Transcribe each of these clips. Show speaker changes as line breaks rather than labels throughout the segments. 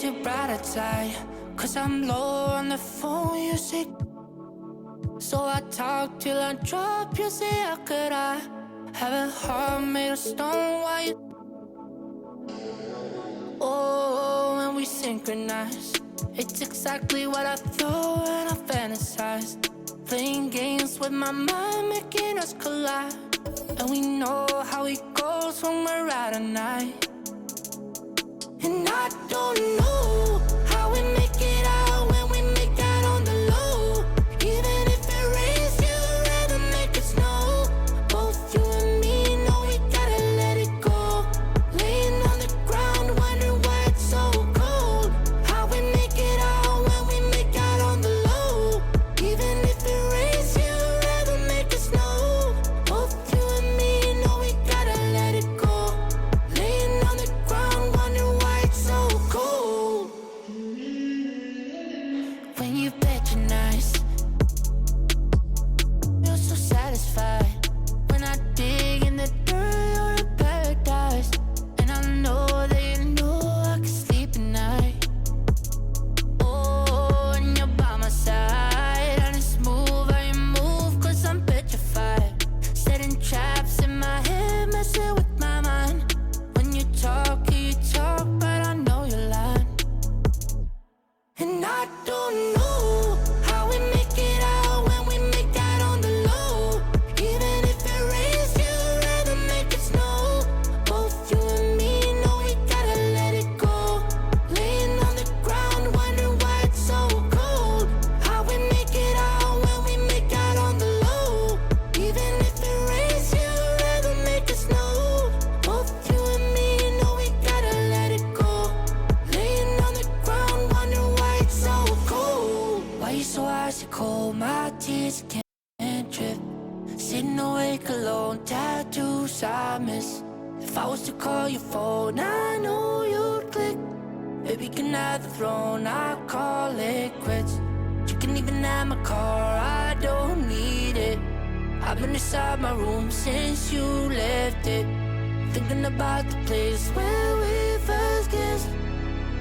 your brighter side. Cause I'm low on the phone, you say. So I talk till I drop, you say, how could I have a heart made of stone? Why you? Oh, when we synchronize, it's exactly what I thought and I fantasized. Playing games with my mind, making us collide. And we know how it goes when we're out at night. And I don't know how we make it out when we make out on the low. Even if it rains, you'd rather make it snow. Both you and me know we gotta let it go. Laying on the ground, wondering why it's so cold. How we make it out when we make out on the low. Even if it rains, you'd rather make it snow. Both you and me know we gotta let it go. Laying on the ground, wondering why it's so cold. When you patronize, feel so satisfied. When I dig in the dirt, you're a paradise. And I know that you know I can sleep at night. Oh, and you're by my side. And it's smooth how you move, cause I'm petrified. Setting traps in my head, messing with my mind. When you talk, but I know you're lying. And I don't know how we make it out when we make out on the low. Even if it rains, you'd rather make it snow. Both you and me know we gotta let it go. Laying on the ground, wondering why it's so cold. How we make it out when we make out on the low. Even if it rains, you'd rather make it snow. Both you and me know we gotta let it go. Laying on the ground, wondering why it's so cold. Why you so icy cold? My tears can't drip. Sitting awake alone, tattoos I miss. If I was to call your phone, I know you'd click. Baby, can I have the throne? I call it quits. You can even have my car, I don't need it. I've been inside my room since you left it. Thinking about the place where we first kissed.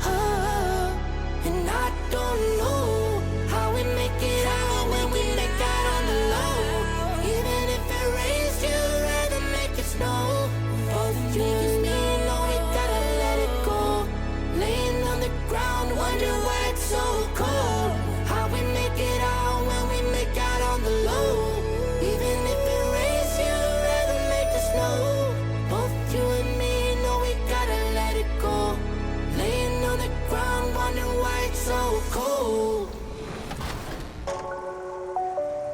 Oh, and I don't know how we make it out when we make out on the low. Even if it rains, you'd rather make it snow. Both you and me know we gotta let it go. Laying on the ground, wondering why it's so cold. How we make it out when we make out on the low. Even if it rains, you'd rather make it snow. Both you and me know we gotta let it go. Laying on the ground, wondering why it's so cold.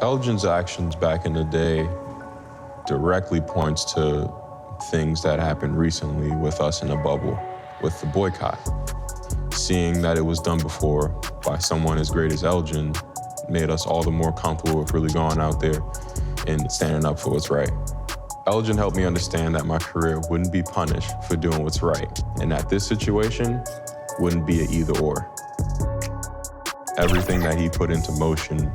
Elgin's actions back in the day directly points to things that happened recently with us in the bubble, with the boycott. Seeing that it was done before by someone as great as Elgin made us all the more comfortable with really going out there and standing up for what's right. Elgin helped me understand that my career wouldn't be punished for doing what's right, and that this situation wouldn't be an either or. Everything that he put into motion.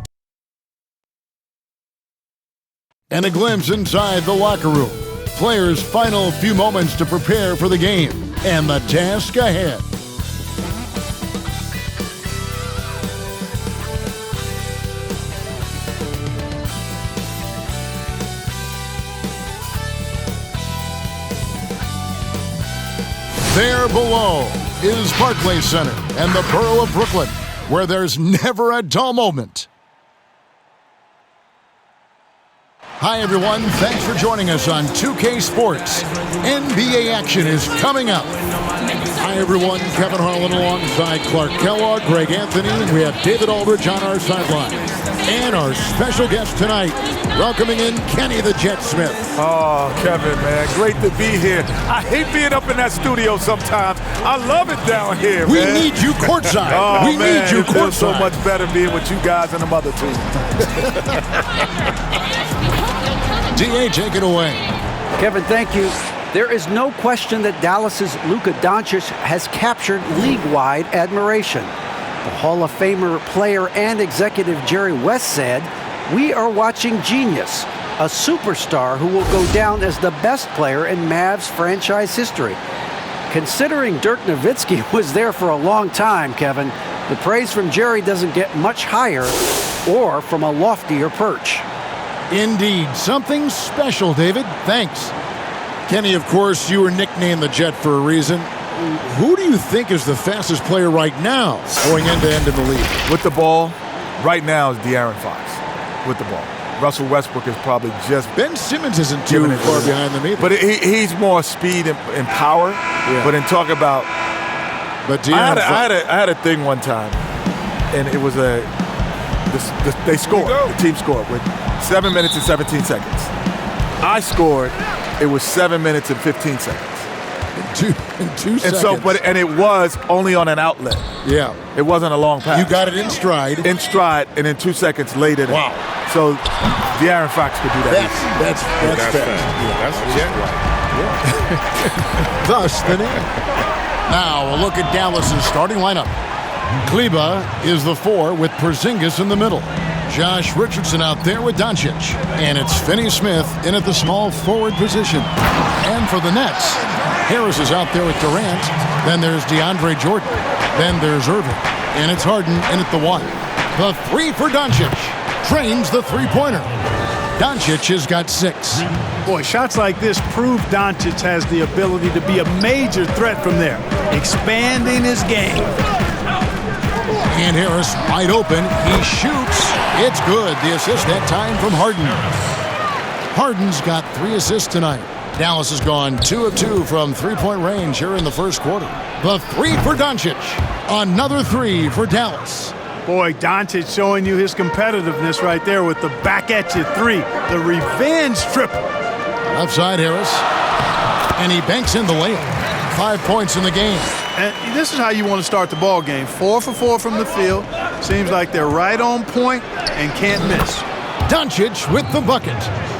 And a glimpse inside the locker room. Players' final few moments to prepare for the game and the task ahead. There below is Barclays Center and the borough of Brooklyn, where there's never a dull moment. Hi, everyone. Thanks for joining us on 2K Sports. NBA action is coming up. Hi, everyone. Kevin Harlan alongside Clark Kellogg, Greg Anthony. We have David Aldridge on our sideline. And our special guest tonight, welcoming in Kenny the Jet Smith.
Oh, Kevin, man. Great to be here. I hate being up in that studio sometimes. I love it down here,
we
man.
We need you courtside.
Oh,
we
man,
need you
it feels
courtside.
so much better being with you guys and them other two.
DA, take it away.
Kevin, thank you. There is no question that Dallas's Luka Doncic has captured league-wide admiration. The Hall of Famer player and executive Jerry West said, "We are watching genius, a superstar who will go down as the best player in Mavs franchise history." Considering Dirk Nowitzki was there for a long time, Kevin, the praise from Jerry doesn't get much higher or from a loftier perch.
Indeed. Something special, David. Thanks. Kenny, of course, you were nicknamed the Jet for a reason. Who do you think is the fastest player right now going end-to-end in the league?
With the ball, right now is De'Aaron Fox with the ball. Russell Westbrook is probably just...
Ben Simmons isn't too far behind them either.
But he's more speed and power. Yeah. But in talk about...
But
I had a thing one time, and it was they scored. The team scored with 7 minutes and 17 seconds. I scored. It was 7 minutes and 15 seconds.
In two seconds.
And it was only on an outlet.
Yeah.
It wasn't a long pass.
You got it in stride.
In stride, and in 2 seconds later.
Wow.
So De'Aaron Fox could do that.
That's fast.
That's jet right.
Thus the name. Now a look at Dallas's starting lineup. Kleba is the 4 with Porzingis in the middle. Josh Richardson out there with Doncic. And it's Finney Smith in at the small forward position. And for the Nets, Harris is out there with Durant. Then there's DeAndre Jordan. Then there's Irving. And it's Harden in at the 1. The 3 for Doncic. Drains the three-pointer. Doncic has got 6.
Boy, shots like this prove Doncic has the ability to be a major threat from there, expanding his game.
And Harris wide open. He shoots. It's good. The assist that time from Harden. Harden's got 3 assists tonight. Dallas has gone 2 of 2 from three-point range here in the first quarter. The 3 for Doncic. Another 3 for Dallas.
Boy, Doncic showing you his competitiveness right there with the back-at-you 3, the revenge triple.
Left side, Harris. And he banks in the layup. 5 points in the game.
And this is how you want to start the ball game. 4 for 4 from the field. Seems like they're right on point and can't miss.
Doncic with the bucket.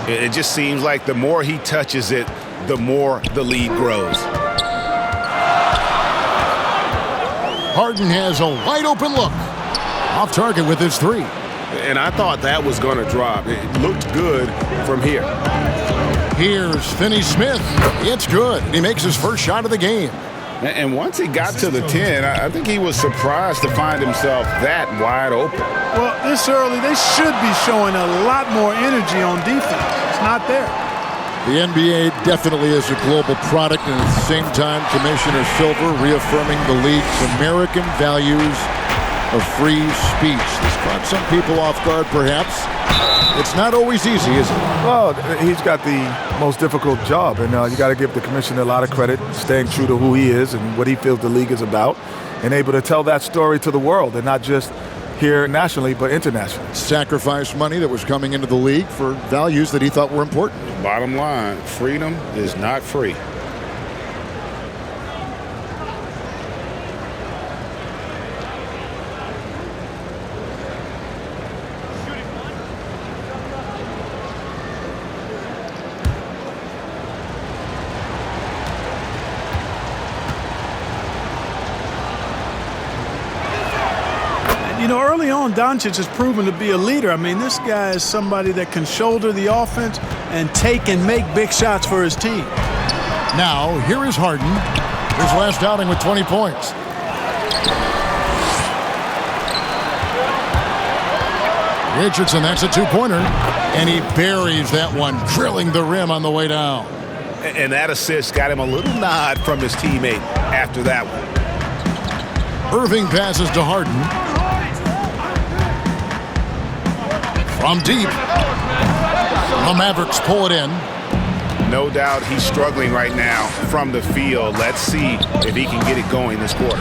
It just seems like the more he touches it, the more the lead grows.
Harden has a wide open look. Off target with his 3.
And I thought that was going to drop. It looked good from here.
Here's Finney Smith. It's good. He makes his first shot of the game.
And once he got to the 10, I think he was surprised to find himself that wide open.
Well, this early, they should be showing a lot more energy on defense. It's not there.
The NBA definitely is a global product, and at the same time, Commissioner Silver reaffirming the league's American values of free speech. This caught some people off guard, perhaps. It's not always easy, is it?
Well, he's got the most difficult job, and you got to give the commissioner a lot of credit, staying true to who he is and what he feels the league is about, and able to tell that story to the world, and not just here nationally, but internationally.
Sacrifice money that was coming into the league for values that he thought were important.
Bottom line, freedom is not free.
You know, early on, Doncic has proven to be a leader. I mean, this guy is somebody that can shoulder the offense and take and make big shots for his team.
Now, here is Harden, his last outing with 20 points. Richardson, that's a 2-pointer, and he buries that one, drilling the rim on the way down.
And that assist got him a little nod from his teammate after that one.
Irving passes to Harden. From deep. The Mavericks pull it in.
No doubt he's struggling right now from the field. Let's see if he can get it going this quarter.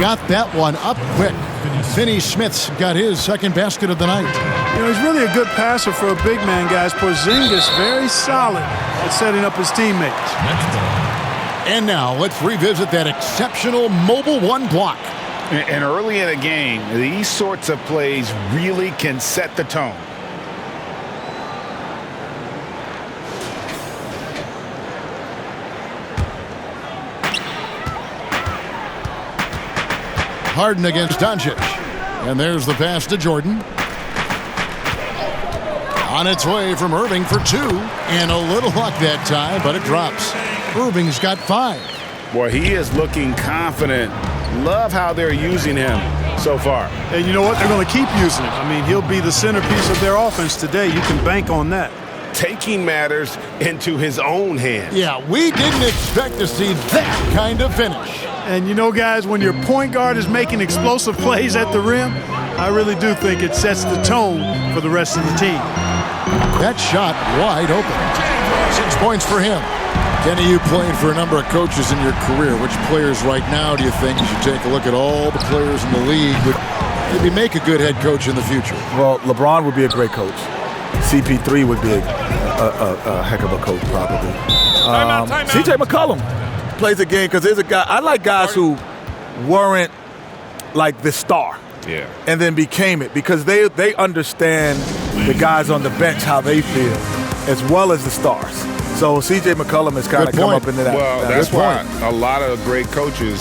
Got that one up quick. Finney Smith's got his second basket of the night.
You know, he's really a good passer for a big man, guys. Porzingis very solid at setting up his teammates.
And now let's revisit that exceptional mobile 1 block.
And early in a game, these sorts of plays really can set the tone.
Harden against Doncic. And there's the pass to Jordan. On its way from Irving for 2. And a little luck that time, but it drops. Irving's got 5.
Boy, he is looking confident. Love how they're using him so far.
And you know what? They're going to keep using him. I mean, he'll be the centerpiece of their offense today. You can bank on that.
Taking matters into his own hands.
Yeah, we didn't expect to see that kind of finish.
And you know, guys, when your point guard is making explosive plays at the rim, I really do think it sets the tone for the rest of the team.
That shot wide open. 6 points for him. Kenny, you played for a number of coaches in your career. Which players right now do you think you should take a look at all the players in the league would maybe make a good head coach in the future?
Well, LeBron would be a great coach. CP3 would be a heck of a coach, probably. CJ McCollum plays a game because there's a guy. I like guys who weren't like the star.
Yeah.
And then became it because they understand the guys on the bench, how they feel, as well as the stars. So C.J. McCollum has kind of come up into that.
Well, that's why a lot of great coaches,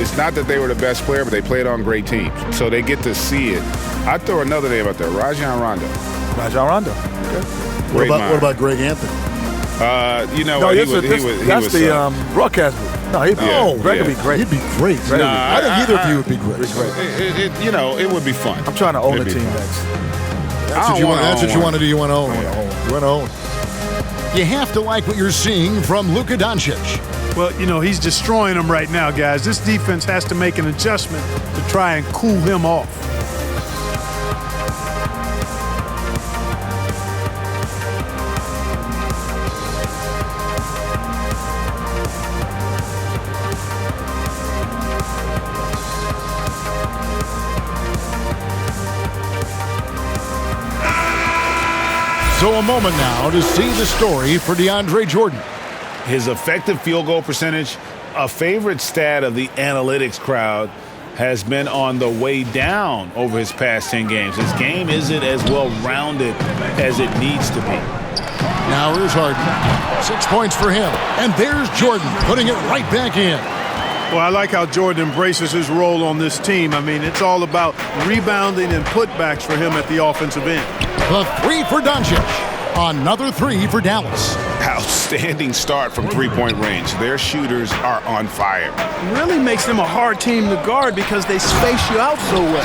it's not that they were the best player, but they played on great teams. So they get to see it. I'd throw another name out there, Rajon Rondo.
Rajon Rondo. Okay.
What about Greg Anthony?
That's the broadcast booth. No, Greg would be great.
He'd be great. I think either of you would be great.
It would be fun.
I'm trying to own the team next.
That's what you want to do. You want to own. You want to own. You have to like what you're seeing from Luka Doncic.
Well, you know, he's destroying them right now, guys. This defense has to make an adjustment to try and cool him off.
So a moment now to see the story for DeAndre Jordan.
His effective field goal percentage, a favorite stat of the analytics crowd, has been on the way down over his past 10 games. His game isn't as well-rounded as it needs to be.
Now here's Harden. 6 points for him. And there's Jordan putting it right back in.
Well, I like how Jordan embraces his role on this team. I mean, it's all about rebounding and putbacks for him at the offensive end.
The 3 for Doncic. Another 3 for Dallas.
Outstanding start from three-point range. Their shooters are on fire.
It really makes them a hard team to guard because they space you out so well.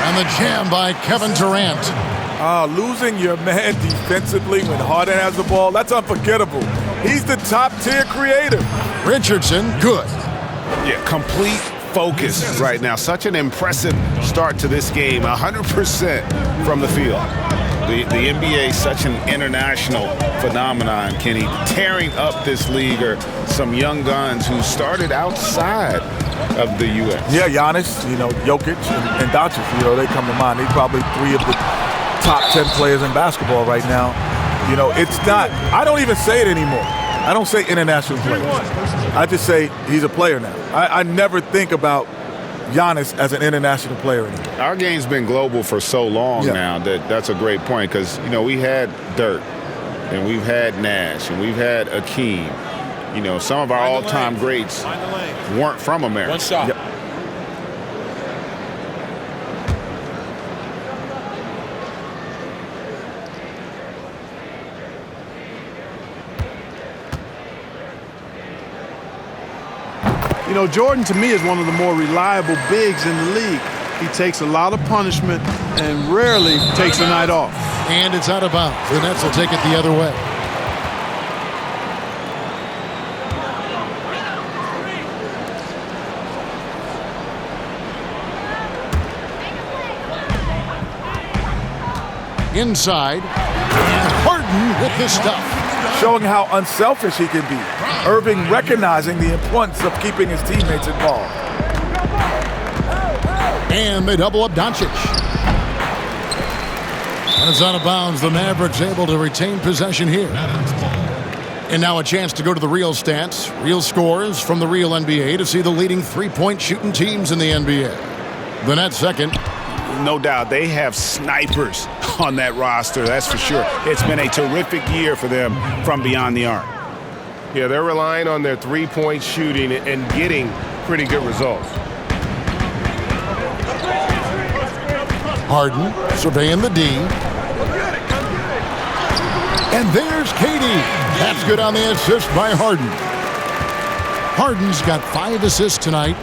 And the jam by Kevin Durant.
Losing your man defensively when Harden has the ball, that's unforgettable. He's the top-tier creator.
Richardson, good.
Yeah, complete focus right now. Such an impressive start to this game. 100% from the field. The NBA is such an international phenomenon, Kenny. Tearing up this league are some young guns who started outside of the U.S.
Yeah, Giannis, Jokic and Doncic, they come to mind. They're probably 3 of the top 10 players in basketball right now. It's not, I don't even say it anymore. I don't say international players. I just say he's a player now. I never think about Giannis as an international player anymore.
Our game's been global for so long now that's a great point because, we had Dirk and we've had Nash and we've had Akeem. Some of our all-time greats weren't from America.
One shot.
Yep.
Jordan, to me, is one of the more reliable bigs in the league. He takes a lot of punishment and rarely takes a night off.
And it's out of bounds. The Nets will take it the other way. Inside. And Harden with the stuff.
Showing how unselfish he can be. Irving recognizing the importance of keeping his teammates involved.
And they double up Doncic. And it's out of bounds. The Mavericks able to retain possession here. And now a chance to go to the real stats, real scores from the real NBA to see the leading three-point shooting teams in the NBA. The Nets second.
No doubt they have snipers on that roster, that's for sure. It's been a terrific year for them from beyond the arc.
Yeah, they're relying on their three-point shooting and getting pretty good results.
Harden surveying the D. And there's KD. That's good on the assist by Harden. Harden's got 5 assists tonight.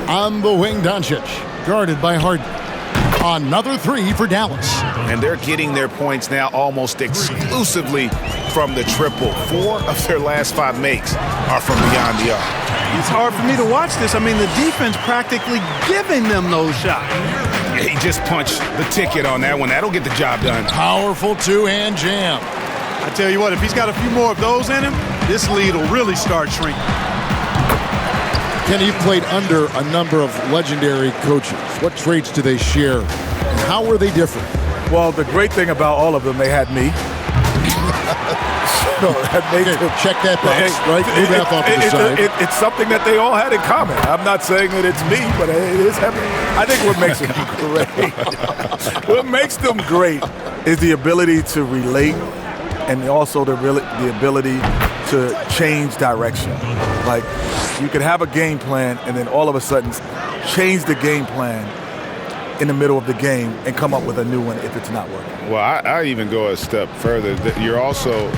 On the wing, Doncic, guarded by Harden. Another 3 for Dallas.
And they're getting their points now almost exclusively from the triple. 4 of their last 5 makes are from beyond the arc.
It's hard for me to watch this. I mean, the defense practically giving them those shots.
He just punched the ticket on that one. That'll get the job done.
Powerful two-hand jam.
I tell you what, if he's got a few more of those in him, this lead will really start shrinking.
Kenny played under a number of legendary coaches. What traits do they share? And how were they different?
Well, the great thing about all of them, they had me. So that made
check that box, right? Move that off to the side.
It's something that they all had in common. I'm not saying that it's me, but it is happening. I think what makes them great, what makes them great is the ability to relate and also the ability to change direction. Like, you could have a game plan and then all of a sudden change the game plan in the middle of the game and come up with a new one if it's not working.
Well, I even go a step further. You're also,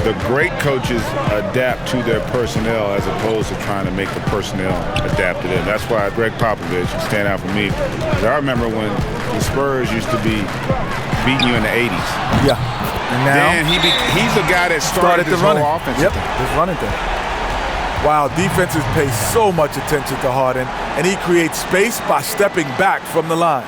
the great coaches adapt to their personnel as opposed to trying to make the personnel adapt to them. That's why Greg Popovich stand out for me. I remember when the Spurs used to be beating you in the 80s.
Yeah. And now
he's the guy that started this whole offense.
Yep, this running thing. Wow, defenses pay so much attention to Harden, and he creates space by stepping back from the line.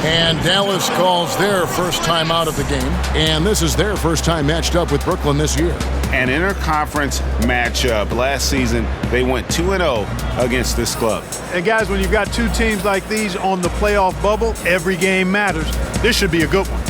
And Dallas calls their first time out of the game, and this is their first time matched up with Brooklyn this year.
An interconference matchup. Last season, they went 2-0 against this club.
And guys, when you've got two teams like these on the playoff bubble, every game matters. This should be a good one.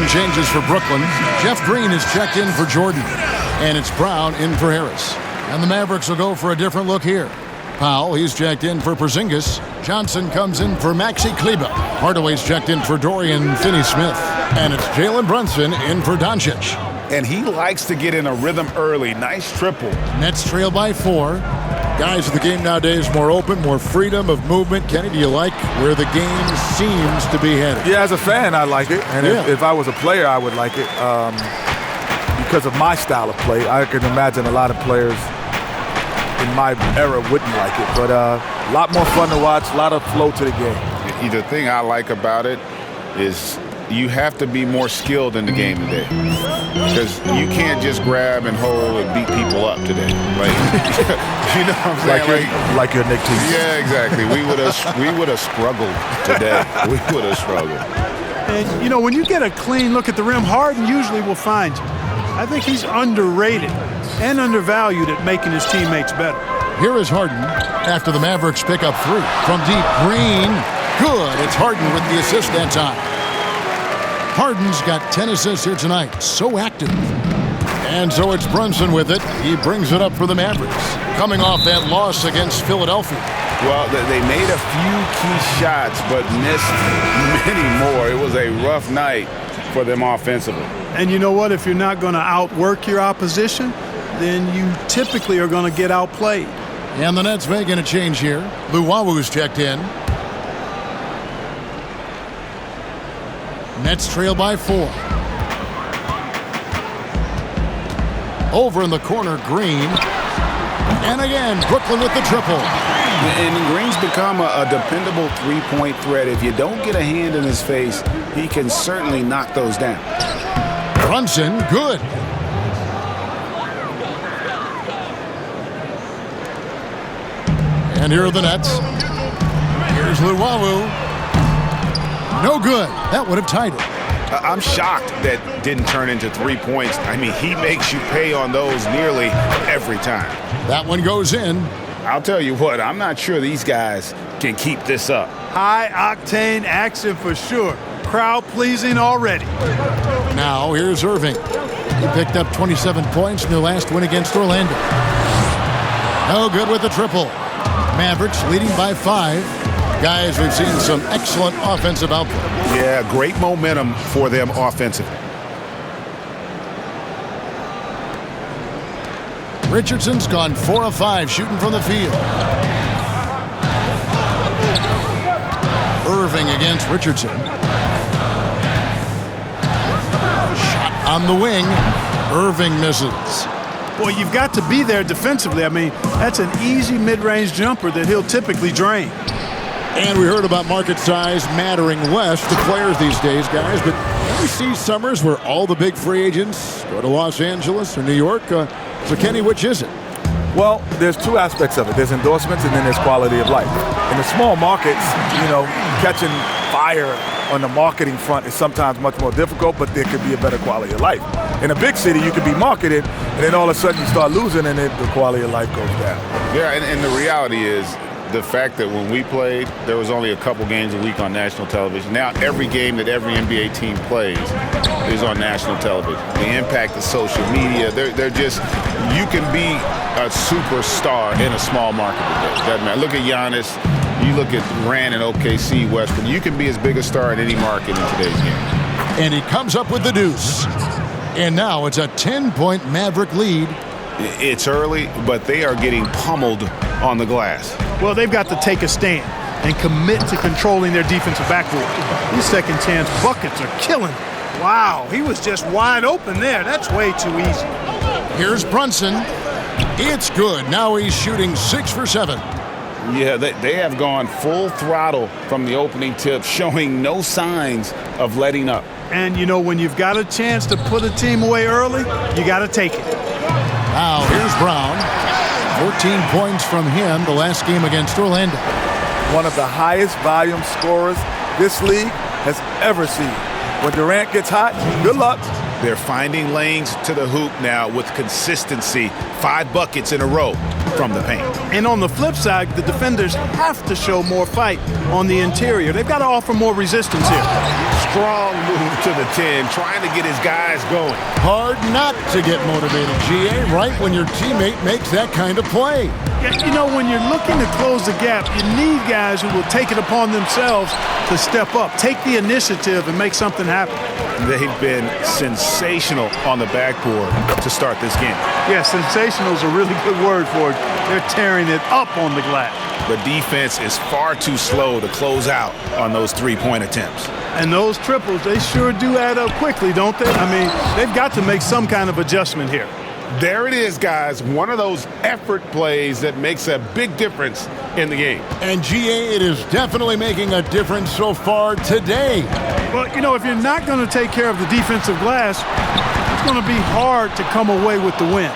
Changes for Brooklyn. Jeff Green is checked in for Jordan. And it's Brown in for Harris. And the Mavericks will go for a different look here. Powell, he's checked in for Porzingis. Johnson comes in for Maxi Kleber. Hardaway's checked in for Dorian Finney-Smith. And it's Jalen Brunson in for Doncic.
And he likes to get in a rhythm early. Nice triple.
Nets trail by 4. Guys, the game nowadays more open, more freedom of movement. Kenny, do you like where the game seems to be headed?
Yeah, as a fan, I like it. And if I was a player, I would like it. Because of my style of play, I can imagine a lot of players in my era wouldn't like it. But a lot more fun to watch, a lot of flow to the game.
The thing I like about it is you have to be more skilled in the game today, because you can't just grab and hold and beat people up today. Like, you know what I'm saying?
Like your Nick Teese.
Yeah, exactly. We would have struggled today. We would have struggled.
And you know, when you get a clean look at the rim, Harden usually will find you. I think he's underrated and undervalued at making his teammates better.
Here is Harden after the Mavericks pick up 3 from deep. Green, good. It's Harden with the assist that time. Harden's got 10 assists here tonight. So active. And so it's Brunson with it. He brings it up for the Mavericks. Coming off that loss against Philadelphia.
Well, they made a few key shots, but missed many more. It was a rough night for them offensively.
And you know what? If you're not going to outwork your opposition, then you typically are going to get outplayed.
And the Nets making a change here. Luwawu's checked in. Nets trail by 4. Over in the corner, Green. And again, Brooklyn with the triple.
And Green's become a dependable three-point threat. If you don't get a hand in his face, he can certainly knock those down.
Brunson, good. And here are the Nets. Here's Luwawu. No good. That would have tied it.
I'm shocked that didn't turn into 3 points. I mean, he makes you pay on those nearly every time.
That one goes in.
I'll tell you what, I'm not sure these guys can keep this up.
High-octane action for sure. Crowd-pleasing already.
Now here's Irving. He picked up 27 points in their last win against Orlando. No good with the triple. Mavericks leading by 5. Guys, we've seen some excellent offensive output.
Yeah, great momentum for them offensively.
Richardson's gone 4 of 5 shooting from the field. Irving against Richardson. Shot on the wing. Irving misses.
Boy, you've got to be there defensively. I mean, that's an easy mid-range jumper that he'll typically drain.
And we heard about market size mattering less to players these days, guys. But we see summers where all the big free agents go to Los Angeles or New York. So, Kenny, which is it?
Well, there's 2 aspects of it. There's endorsements and then there's quality of life. In the small markets, catching fire on the marketing front is sometimes much more difficult, but there could be a better quality of life. In a big city, you could be marketed, and then all of a sudden you start losing, and then the quality of life goes down.
Yeah, and the reality is the fact that when we played, there was only a couple games a week on national television. Now every game that every NBA team plays is on national television. The impact of social media, they're just, you can be a superstar in a small market today. Doesn't matter. Look at Giannis. You look at Rand and OKC, Westbrook. You can be as big a star in any market in today's game.
And he comes up with the deuce. And now it's a 10-point Maverick lead.
It's early, but they are getting pummeled on the glass.
Well, they've got to take a stand and commit to controlling their defensive backboard. These second chance buckets are killing. Wow, he was just wide open there. That's way too easy.
Here's Brunson. It's good. Now he's shooting 6 for 7.
Yeah, they have gone full throttle from the opening tip, showing no signs of letting up.
And, when you've got a chance to put a team away early, you got to take it.
Now here's Brown. 14 points from him the last game against Orlando.
One of the highest volume scorers this league has ever seen. When Durant gets hot, good luck.
They're finding lanes to the hoop now with consistency. 5 buckets in a row from the paint.
And on the flip side, the defenders have to show more fight on the interior. They've got to offer more resistance here.
Strong move to the 10, trying to get his guys going.
Hard not to get motivated, GA, right when your teammate makes that kind of play.
Yeah, when you're looking to close the gap, you need guys who will take it upon themselves to step up, take the initiative, and make something happen.
They've been sensational on the backboard to start this game.
Yeah, sensational is a really good word for it. They're tearing it up on the glass.
The defense is far too slow to close out on those 3-point attempts.
And those triples, they sure do add up quickly, don't they? I mean, they've got to make some kind of adjustment here.
There it is, guys. One of those effort plays that makes a big difference in the game.
And, GA, it is definitely making a difference so far today.
Well, if you're not going to take care of the defensive glass, it's going to be hard to come away with the win.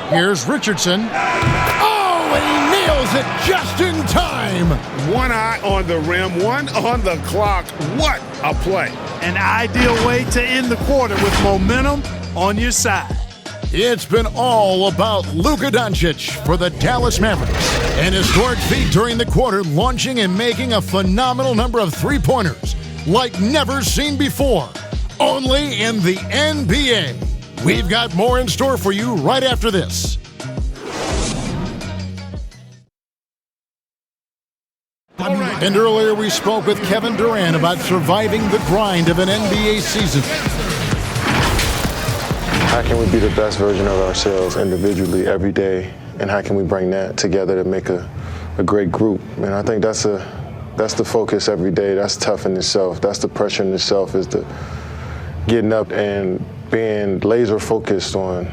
Here's Richardson. Oh, and he nails it just in time.
One eye on the rim, one on the clock. What a play.
An ideal way to end the quarter with momentum on your side.
It's been all about Luka Doncic for the Dallas Mavericks. An historic feat during the quarter, launching and making a phenomenal number of three-pointers like never seen before, only in the NBA. We've got more in store for you right after this. And earlier we spoke with Kevin Durant about surviving the grind of an NBA season.
How can we be the best version of ourselves individually every day, and how can we bring that together to make a great group? And I think that's the focus every day. That's tough in itself. That's the pressure in itself, is the getting up and being laser focused on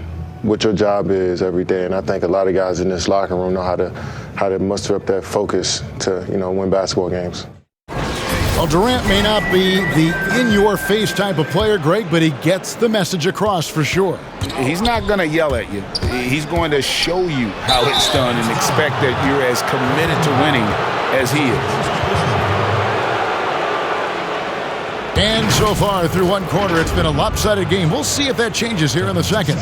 what your job is every day. And I think a lot of guys in this locker room know how to muster up that focus to, win basketball games.
Well, Durant may not be the in-your-face type of player, Greg, but he gets the message across for sure.
He's not going to yell at you. He's going to show you how it's done and expect that you're as committed to winning as he is.
And so far through one quarter, it's been a lopsided game. We'll see if that changes here in the second.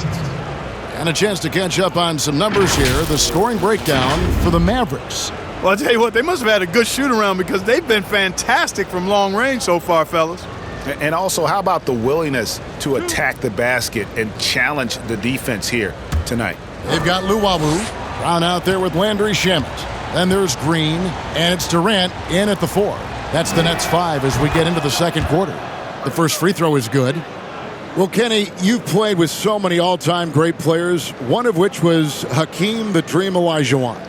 And a chance to catch up on some numbers here. The scoring breakdown for the Mavericks.
Well, I'll tell you what, they must have had a good shoot-around because they've been fantastic from long range so far, fellas.
And also, how about the willingness to attack the basket and challenge the defense here tonight?
They've got Luwawu. Brown out there with Landry Shamet. Then there's Green, and it's Durant in at the 4. That's the Nets 5 as we get into the second quarter. The first free throw is good. Well, Kenny, you've played with so many all-time great players, one of which was Hakeem the Dream Olajuwon.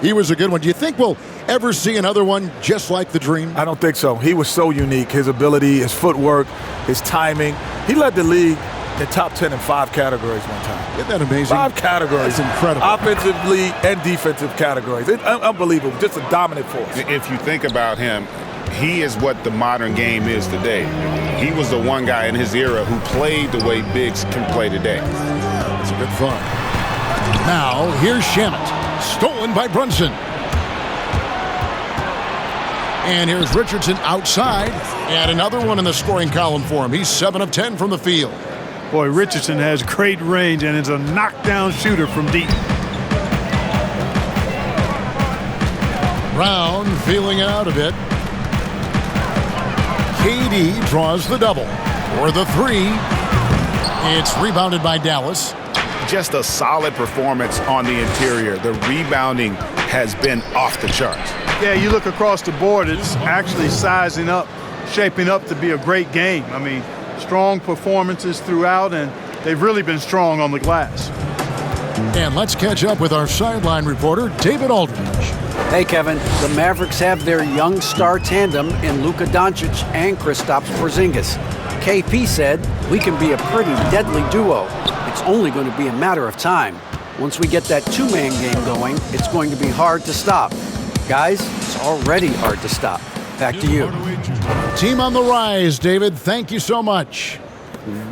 He was a good one. Do you think we'll ever see another one just like the Dream?
I don't think so. He was so unique. His ability, his footwork, his timing. He led the league in top 10 in 5 categories one time.
Isn't that amazing?
5 categories.
That's incredible.
Offensively and defensive categories. It's unbelievable. Just a dominant force.
If you think about him, he is what the modern game is today. He was the one guy in his era who played the way bigs can play today.
That's a good fun. Now, here's Shamet. Stolen by Brunson. And here's Richardson outside. And another one in the scoring column for him. He's 7 of 10 from the field.
Boy, Richardson has great range and is a knockdown shooter from deep.
Brown feeling it out a bit. KD draws the double. For the 3. It's rebounded by Dallas.
Just a solid performance on the interior. The rebounding has been off the charts.
Yeah, you look across the board, it's actually sizing up, shaping up to be a great game. I mean, strong performances throughout, and they've really been strong on the glass.
And let's catch up with our sideline reporter, David Aldridge.
Hey, Kevin. The Mavericks have their young star tandem in Luka Doncic and Kristaps Porzingis. KP said, "We can be a pretty deadly duo. It's only going to be a matter of time. Once we get that two-man game going, it's going to be hard to stop." Guys, it's already hard to stop. Back to you.
Team on the rise, David. Thank you so much.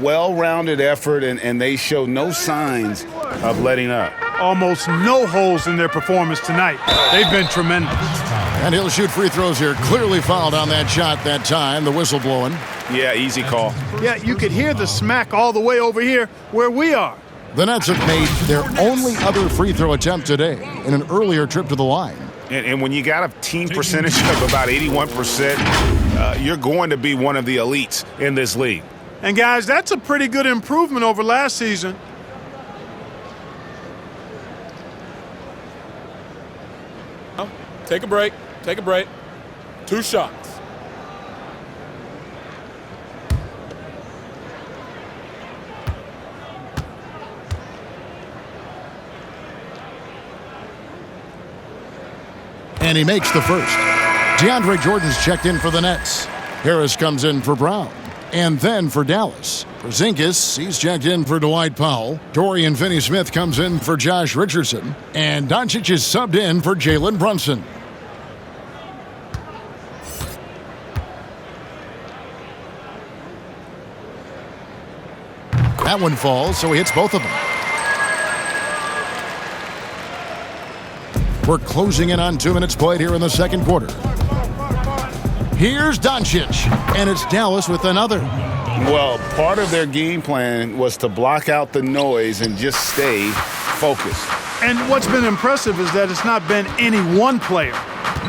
Well-rounded effort, and they show no signs of letting up.
Almost no holes in their performance tonight. They've been tremendous.
And he'll shoot free throws here. Clearly fouled on that shot that time. The whistle blowing.
Yeah, easy call.
Yeah, you could hear the smack all the way over here where we are.
The Nets have made their only other free throw attempt today in an earlier trip to the line.
And when you got a team percentage of about 81%, you're going to be one of the elites in this league.
And guys, that's a pretty good improvement over last season.
Take a break. Take a break. 2 shots.
And he makes the first. DeAndre Jordan's checked in for the Nets. Harris comes in for Brown. And then for Dallas. Porzingis, he's checked in for Dwight Powell. Dorian Finney-Smith comes in for Josh Richardson. And Doncic is subbed in for Jalen Brunson. That one falls, so he hits both of them. We're closing in on 2 minutes played here in the second quarter. Here's Doncic, and it's Dallas with another.
Well, part of their game plan was to block out the noise and just stay focused.
And what's been impressive is that it's not been any one player.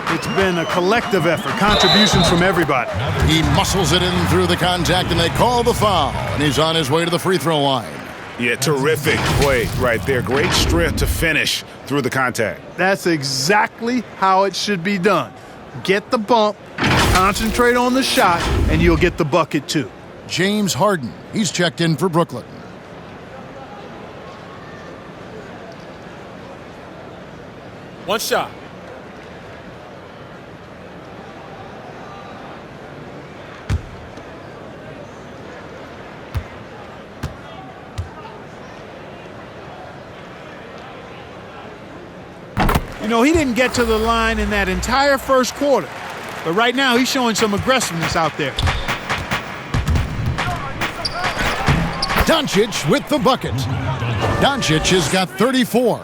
It's been a collective effort, contributions from everybody.
He muscles it in through the contact, and they call the foul. And he's on his way to the free throw line.
Yeah, terrific play right there. Great strength to finish through the contact.
That's exactly how it should be done. Get the bump, concentrate on the shot, and you'll get the bucket too.
James Harden, he's checked in for Brooklyn.
One shot.
You know, he didn't get to the line in that entire first quarter. But right now, he's showing some aggressiveness out there.
Doncic with the bucket. Doncic has got 34.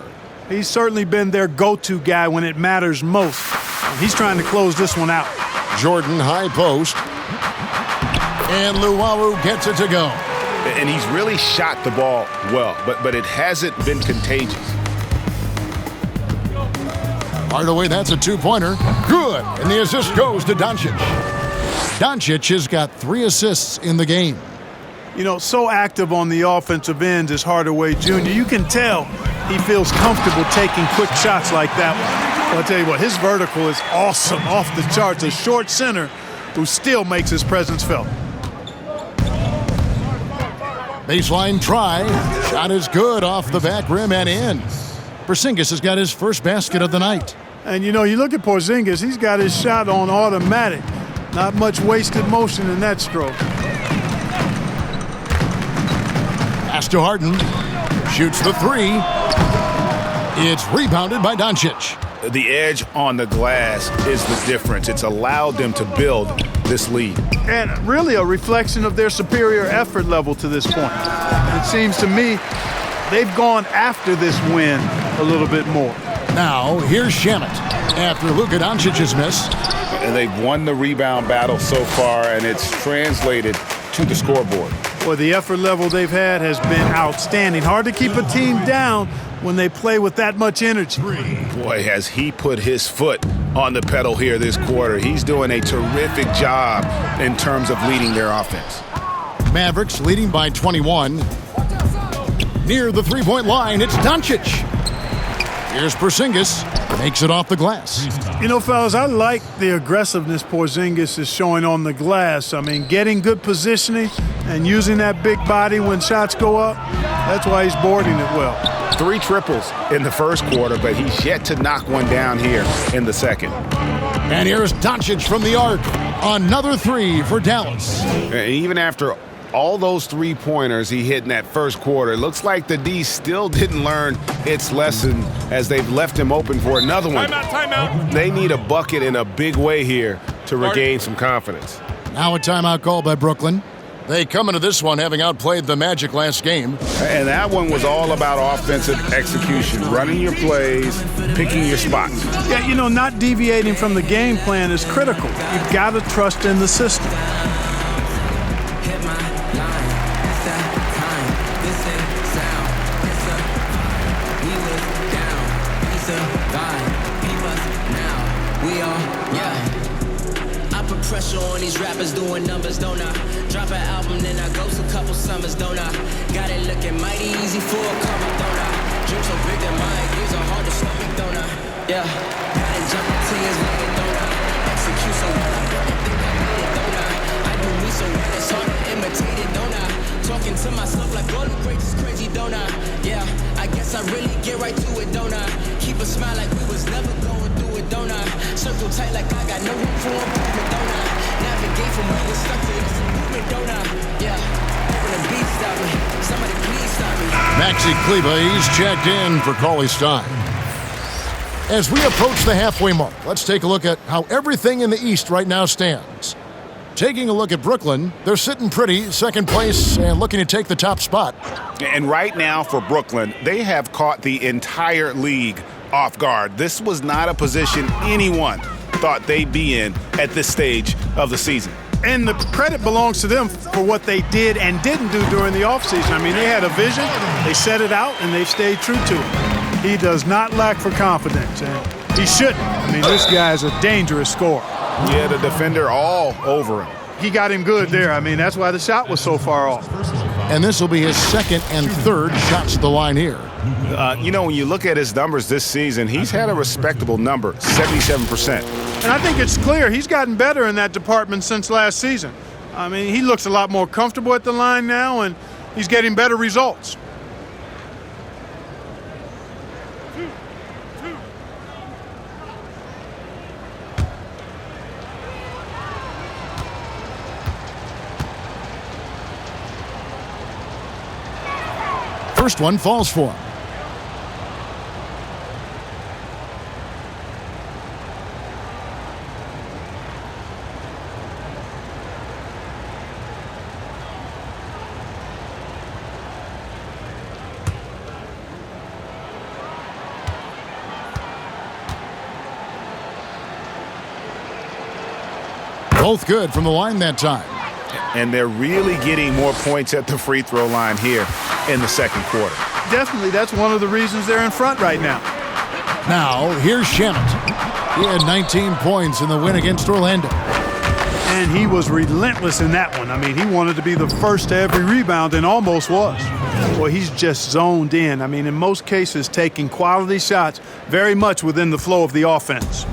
He's certainly been their go-to guy when it matters most. He's trying to close this one out.
Jordan high post. And Luwawu gets it to go.
And he's really shot the ball well, but it hasn't been contagious.
Hardaway, that's a two-pointer. Good. And the assist goes to Doncic. Doncic has got 3 assists in the game.
You know, so active on the offensive end is Hardaway Jr. You can tell he feels comfortable taking quick shots like that one. I'll tell you what, his vertical is awesome, off the charts. A short center who still makes his presence felt.
Baseline try. Shot is good off the back rim and in. Porzingis has got his first basket of the night.
And, you know, you look at Porzingis, he's got his shot on automatic. Not much wasted motion in that stroke.
Pass to Harden. Shoots the 3. It's rebounded by Doncic.
The edge on the glass is the difference. It's allowed them to build this lead.
And really a reflection of their superior effort level to this point. It seems to me they've gone after this win a little bit more.
Now, here's Shamet after Luka Doncic's miss.
And they've won the rebound battle so far, and it's translated to the scoreboard.
Well, the effort level they've had has been outstanding. Hard to keep a team down when they play with that much energy.
Boy, has he put his foot on the pedal here this quarter. He's doing a terrific job in terms of leading their offense.
Mavericks leading by 21. Near the three-point line, it's Doncic. Here's Porzingis. Makes it off the glass.
You know, fellas, I like the aggressiveness Porzingis is showing on the glass. I mean, getting good positioning and using that big body when shots go up, that's why he's boarding it well.
3 triples in the first quarter, but he's yet to knock one down here in the second.
And here's Doncic from the arc. Another 3 for Dallas.
And even after all those 3-pointers he hit in that first quarter, it looks like the D still didn't learn its lesson as they've left him open for another one.
Timeout.
They need a bucket in a big way here to regain some confidence.
Now a timeout called by Brooklyn. They come into this one having outplayed the Magic last game.
And that one was all about offensive execution, running your plays, picking your spots.
Yeah, you know, not deviating from the game plan is critical. You've got to trust in the system.
Pressure on these rappers doing numbers, don't I? Drop an album, then I ghost a couple summers, don't I? Got it looking mighty easy for a cover, don't I? Dream so big that my ideas are hard to stomach, don't I? Yeah, got it jumping to his leg, don't I? Execute so well, I don't think I made it, don't I? I do me so well, it's hard to imitate it, don't I? Talking to myself like all the greats is crazy, don't I? Yeah, I guess I really get right to it, don't I? Keep a smile like we was never going through it, don't I? Circle tight like I got no room for improvement, don't I? Navigate from where we're stuck to this movement, don't I? Yeah, when the beat stop me, somebody please stop me.
Maxi Kleba, he's checked in for Cauley Stein. As we approach the halfway mark, let's take a look at how everything in the East right now stands. Taking a look at Brooklyn, they're sitting pretty, second place, and looking to take the top spot.
And right now for Brooklyn, they have caught the entire league off guard. This was not a position anyone thought they'd be in at this stage of the season.
And the credit belongs to them for what they did and didn't do during the offseason. I mean, they had a vision, they set it out, and they've stayed true to it. He does not lack for confidence, and he shouldn't. I mean, this guy's a dangerous scorer.
Yeah, the defender all over him.
He got him good there. I mean, that's why the shot was so far off.
And this will be his second and third shots to the line here.
You know, when you look at his numbers this season, he's had a respectable number, 77%.
And I think it's clear he's gotten better in that department since last season. I mean, he looks a lot more comfortable at the line now, and he's getting better results.
First one falls for him. Both good from the line that time.
and they're really getting more points at the free throw line here in the second quarter.
Definitely, that's one of the reasons they're in front right now.
Now, here's Shamet. He had 19 points in the win against Orlando.
And he was relentless in that one. I mean, he wanted to be the first to every rebound and almost was. Boy, he's just zoned in. I mean, in most cases, taking quality shots very much within the flow of the offense.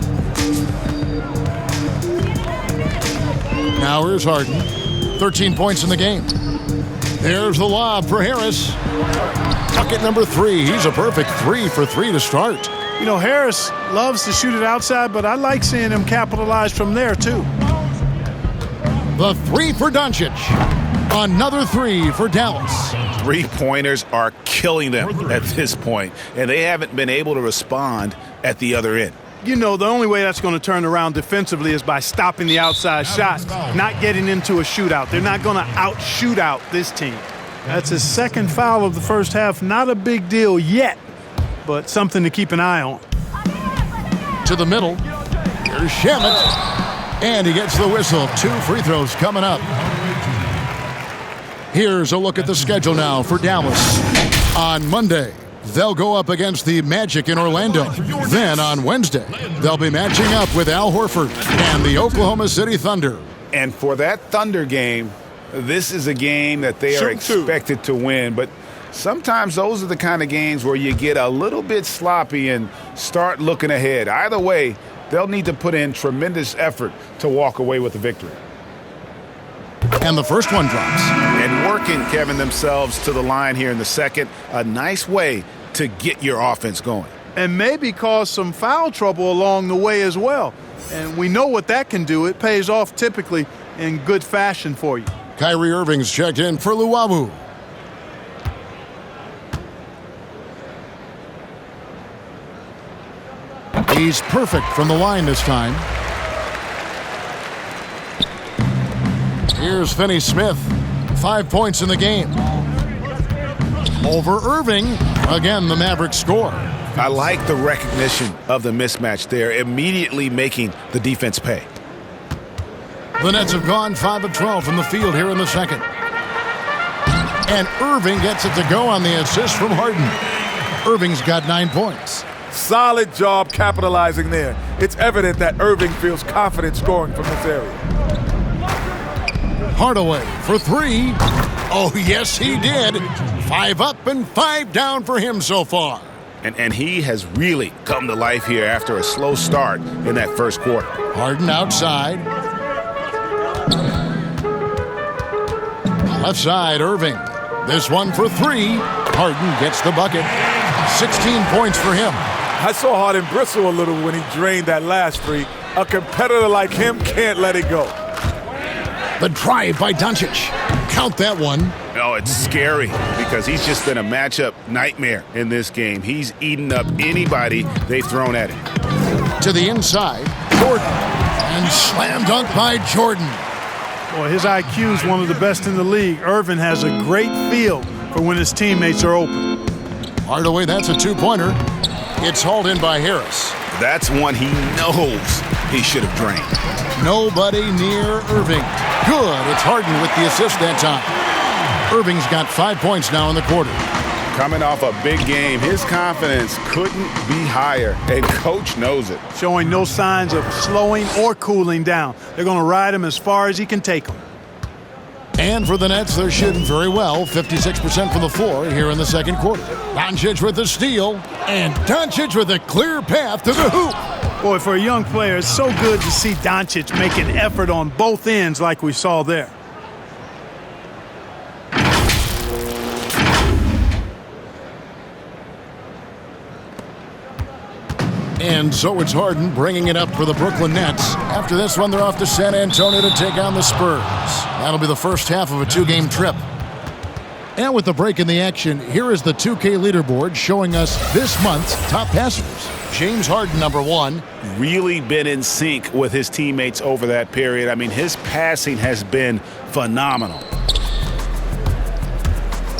Now here's Harden. 13 points in the game. There's the lob for Harris. Bucket number 3. He's a perfect 3 for 3 to start.
You know, Harris loves to shoot it outside, but I like seeing him capitalize from there, too.
The 3 for Doncic. Another 3 for Dallas.
Three-pointers are killing them at this point, and they haven't been able to respond at the other end.
You know, the only way that's going to turn around defensively is by stopping the outside shots, not getting into a shootout. They're not going to out-shoot out this team. That's his second foul of the first half. Not a big deal yet, but something to keep an eye on.
To the middle. Here's Shamet. And he gets the whistle. 2 free throws coming up. Here's a look at the schedule now for Dallas. On Monday, they'll go up against the Magic in Orlando. Then on Wednesday, they'll be matching up with Al Horford and the Oklahoma City Thunder.
And for that Thunder game, this is a game that they are expected to win. But sometimes those are the kind of games where you get a little bit sloppy and start looking ahead. Either way, they'll need to put in tremendous effort to walk away with the victory.
And the first one drops.
And working, Kevin, themselves to the line here in the second. A nice way to get your offense going.
And maybe cause some foul trouble along the way as well. And we know what that can do. It pays off typically in good fashion for you.
Kyrie Irving's checked in for Luwawu. He's perfect from the line this time. Here's Finney-Smith. 5 points in the game. Over Irving. Again, the Mavericks score.
I like the recognition of the mismatch there, immediately making the defense pay.
The Nets have gone 5 of 12 from the field here in the second. And Irving gets it to go on the assist from Harden. Irving's got 9 points.
Solid job capitalizing there. It's evident that Irving feels confident scoring from this area.
Hardaway for 3. Oh, yes, he did. 5 up and 5 down for him so far.
And he has really come to life here after a slow start in that first quarter.
Harden outside. Left side, Irving. This one for 3. Harden gets the bucket. 16 points for him.
I saw Harden bristle a little when he drained that last 3. A competitor like him can't let it go.
The drive by Doncic. Count that one.
Oh, it's scary because he's just been a matchup nightmare in this game. He's eaten up anybody they've thrown at him.
To the inside, Jordan. And slam dunk by Jordan.
Boy, his IQ is one of the best in the league. Irvin has a great feel for when his teammates are open.
Hardaway, that's a 2-pointer. It's hauled in by Harris.
That's one he knows he should have drained.
Nobody near Irving. Good. It's Harden with the assist that time. Irving's got 5 points now in the quarter.
Coming off a big game, his confidence couldn't be higher, and Coach knows it.
Showing no signs of slowing or cooling down. They're going to ride him as far as he can take him.
And for the Nets, they're shooting very well. 56% from the floor here in the second quarter. Doncic with the steal, and Doncic with a clear path to the hoop.
Boy, for a young player, it's so good to see Doncic make an effort on both ends like we saw there.
And so it's Harden bringing it up for the Brooklyn Nets. After this one, they're off to San Antonio to take on the Spurs. That'll be the first half of a 2-game trip. And with the break in the action, here is the 2K leaderboard showing us this month's top passers. James Harden, number 1.
Really been in sync with his teammates over that period. I mean, his passing has been phenomenal.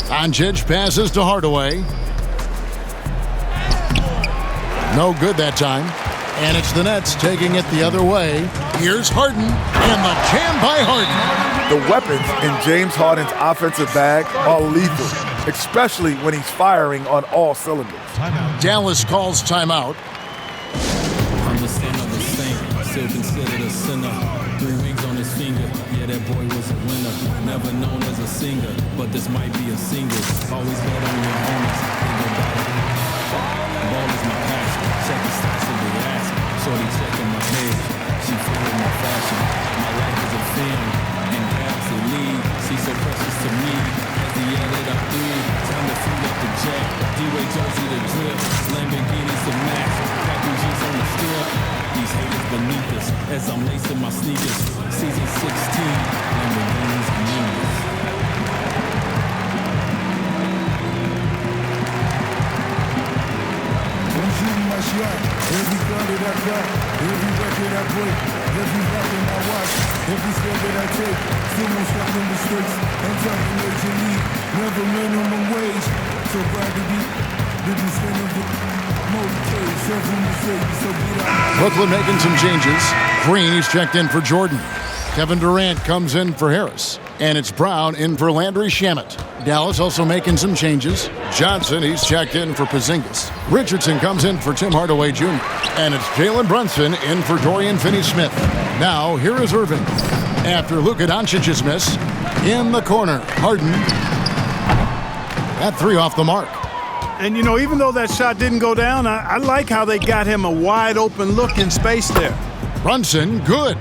Doncic passes to Hardaway. No good that time. And it's the Nets taking it the other way. Here's Harden, and the jam by Harden.
The weapons in James Harden's offensive bag are lethal, especially when he's firing on all cylinders.
Dallas calls timeout.
I'm the son of a saint, still considered a sinner. 3 rings on his finger, yeah, that boy was a winner. Never known as a singer, but this might be a single. Always bet on your homies, think about it. Ball is my passion, check the stats of the ass. Shorty checking my page, she feeling my fashion. My life is a film, and Galaxy League. She's so precious to me, as the edit I breathe. Time to feed up the jet, D-Way Josie the drip. Lamborghinis to match, Capuchins on the strip. These haters beneath us, as I'm lacing my sneakers. Season 16, Lamborghinis and Unions.
I'm shooting my shot, every gun that I got, every record I break, every weapon I watch, every step that I take, still won't stop the mistakes. I'm talking Major League, never minimum wage, so proud to be the center of the motorcade, several mistakes, so get out.
Brooklyn making some changes. Green, he's checked in for Jordan. Kevin Durant comes in for Harris. And it's Brown in for Landry Shamet. Dallas also making some changes. Johnson, he's checked in for Porzingis. Richardson comes in for Tim Hardaway Jr. And it's Jalen Brunson in for Dorian Finney-Smith. Now, here is Irving. After Luka Doncic's miss, in the corner, Harden. That 3 off the mark.
And, you know, even though that shot didn't go down, I like how they got him a wide-open look in space there.
Brunson, good.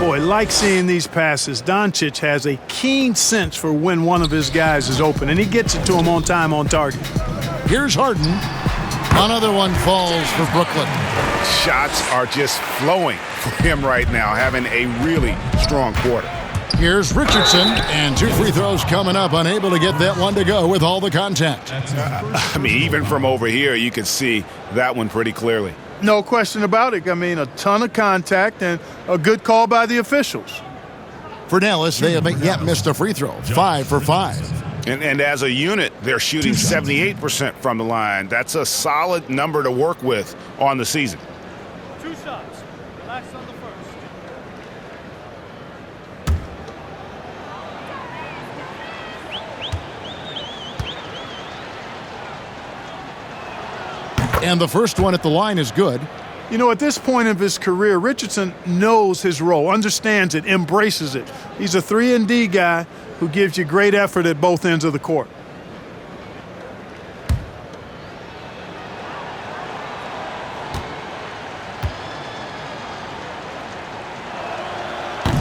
Boy, like seeing these passes. Doncic has a keen sense for when one of his guys is open, and he gets it to him on time, on target.
Here's Harden. Another one falls for Brooklyn.
Shots are just flowing for him right now, having a really strong quarter.
Here's Richardson, and 2 free throws coming up, unable to get that one to go with all the contact.
I mean, even from over here, you can see that one pretty clearly.
No question about it. I mean, a ton of contact and a good call by the officials.
For Dallas, they haven't yet missed a free throw. 5 for 5.
And as a unit, they're shooting 78% from the line. That's a solid number to work with on the season.
2 shots. Relax on the first.
And the first one at the line is good.
You know, at this point of his career, Richardson knows his role, understands it, embraces it. He's a 3-and-D guy who gives you great effort at both ends of the court.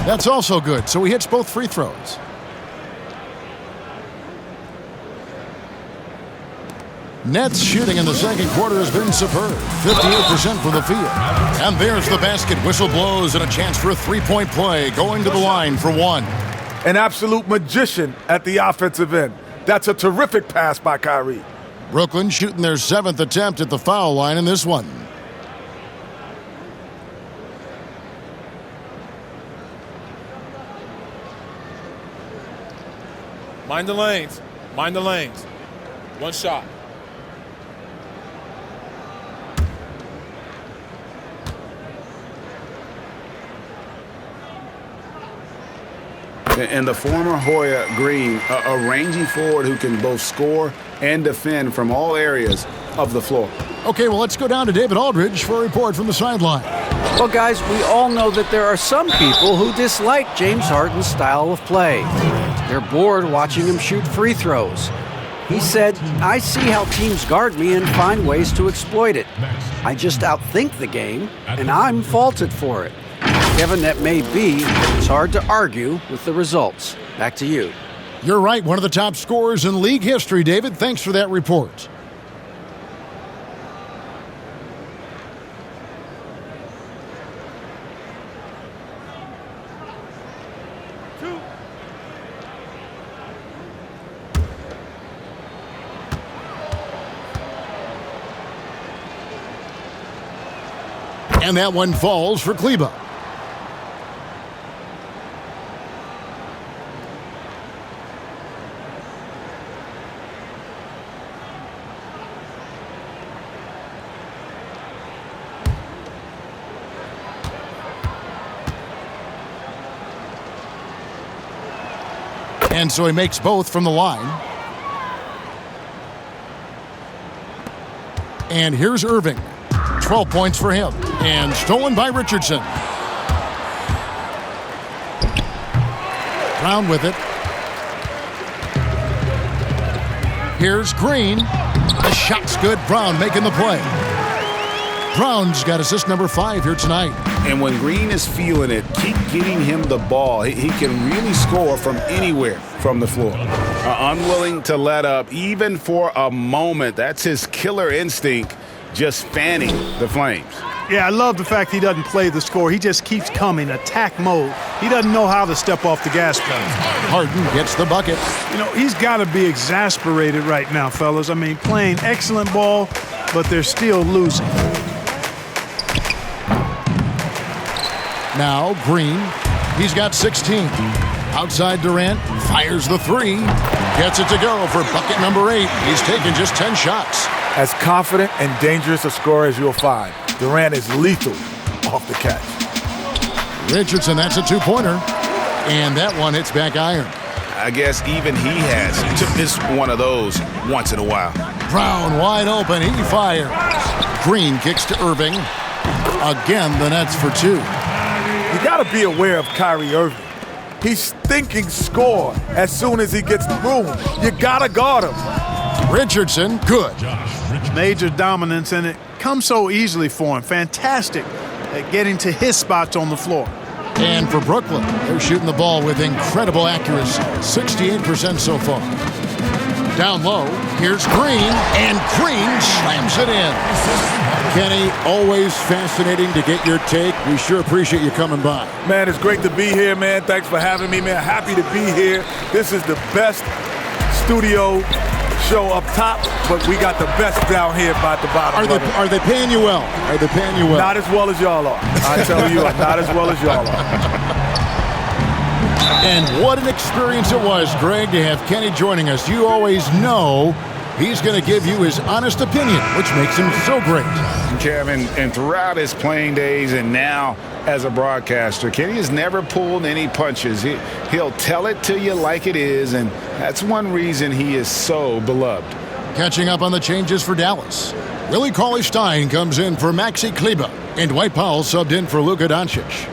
That's also good, so he hits both free throws. Nets shooting in the second quarter has been superb. 58% from the field. And there's the basket. Whistle blows and a chance for a 3-point play. Going to the line for 1.
An absolute magician at the offensive end. That's a terrific pass by Kyrie.
Brooklyn shooting their 7th attempt at the foul line in this one.
Mind the lanes. Mind the lanes. 1 shot.
And the former Hoya Green, a rangy forward who can both score and defend from all areas of the floor.
Okay, well, let's go down to David Aldridge for a report from the sideline.
Well, guys, we all know that there are some people who dislike James Harden's style of play. They're bored watching him shoot free throws. He said, "I see how teams guard me and find ways to exploit it. I just outthink the game, and I'm faulted for it." Kevin, that may be, but it's hard to argue with the results. Back to you.
You're right, one of the top scorers in league history, David. Thanks for that report. And that one falls for Kleba. And so he makes both from the line. And here's Irving. 12 points for him. And stolen by Richardson. Brown with it. Here's Green. The shot's good. Brown making the play. Brown's got assist number 5 here tonight.
And when Green is feeling it, keep getting him the ball. He can really score from anywhere from the floor. Unwilling to let up, even for a moment. That's his killer instinct, just fanning the Flames.
Yeah, I love the fact he doesn't play the score. He just keeps coming, attack mode. He doesn't know how to step off the gas pedal.
Harden gets the bucket.
You know, he's got to be exasperated right now, fellas. I mean, playing excellent ball, but they're still losing.
Now Green, he's got 16. Outside Durant, fires the 3. Gets it to go for bucket number 8. He's taken just 10 shots.
As confident and dangerous a scorer as you'll find, Durant is lethal off the catch.
Richardson, that's a 2-pointer. And that one hits back iron.
I guess even he has to miss one of those once in a while.
Brown wide open, he fires. Green kicks to Irving. Again, the Nets for 2.
You got to be aware of Kyrie Irving. He's thinking score as soon as he gets the room. You got to guard him.
Richardson, good.
Major dominance, and it comes so easily for him. Fantastic at getting to his spots on the floor.
And for Brooklyn, they're shooting the ball with incredible accuracy. 68% so far. Down low, here's Green, and Green slams it in. Kenny, always fascinating to get your take. We sure appreciate you coming by.
Man, it's great to be here, man. Thanks for having me, man. Happy to be here. This is the best studio show up top, but we got the best down here by the bottom.
Are they paying you well? Are they paying you well?
Not as well as y'all are. I tell you, not as well as y'all are.
And what an experience it was, Greg, to have Kenny joining us. You always know he's going to give you his honest opinion, which makes him so great.
Kevin, and throughout his playing days and now as a broadcaster, Kenny has never pulled any punches. He'll tell it to you like it is, and that's one reason he is so beloved.
Catching up on the changes for Dallas. Willie Cauley-Stein comes in for Maxi Kleber, and Dwight Powell subbed in for Luka Doncic.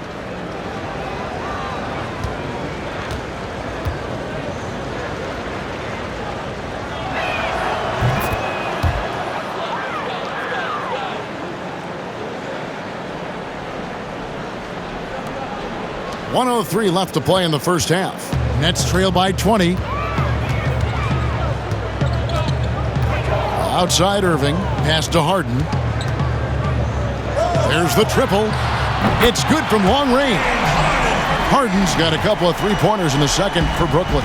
.103 left to play in the first half. Nets trail by 20. Outside Irving, pass to Harden. There's the triple. It's good from long range. Harden's got a couple of 3-pointers in the second for Brooklyn.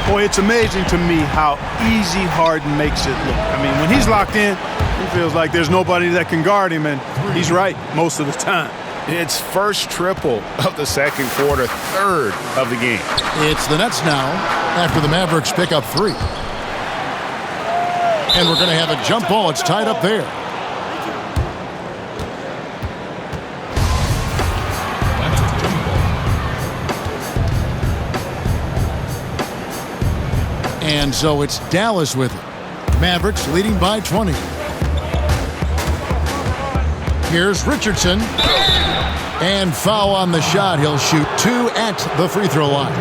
Boy, it's amazing to me how easy Harden makes it look. I mean, when he's locked in, he feels like there's nobody that can guard him, and he's right most of the time.
It's first triple of the second quarter, third of the game.
It's the Nets now after the Mavericks pick up 3. And we're going to have a jump ball. It's tied up there. And so it's Dallas with it. Mavericks leading by 20. Here's Richardson. And foul on the shot. He'll shoot 2 at the free throw line.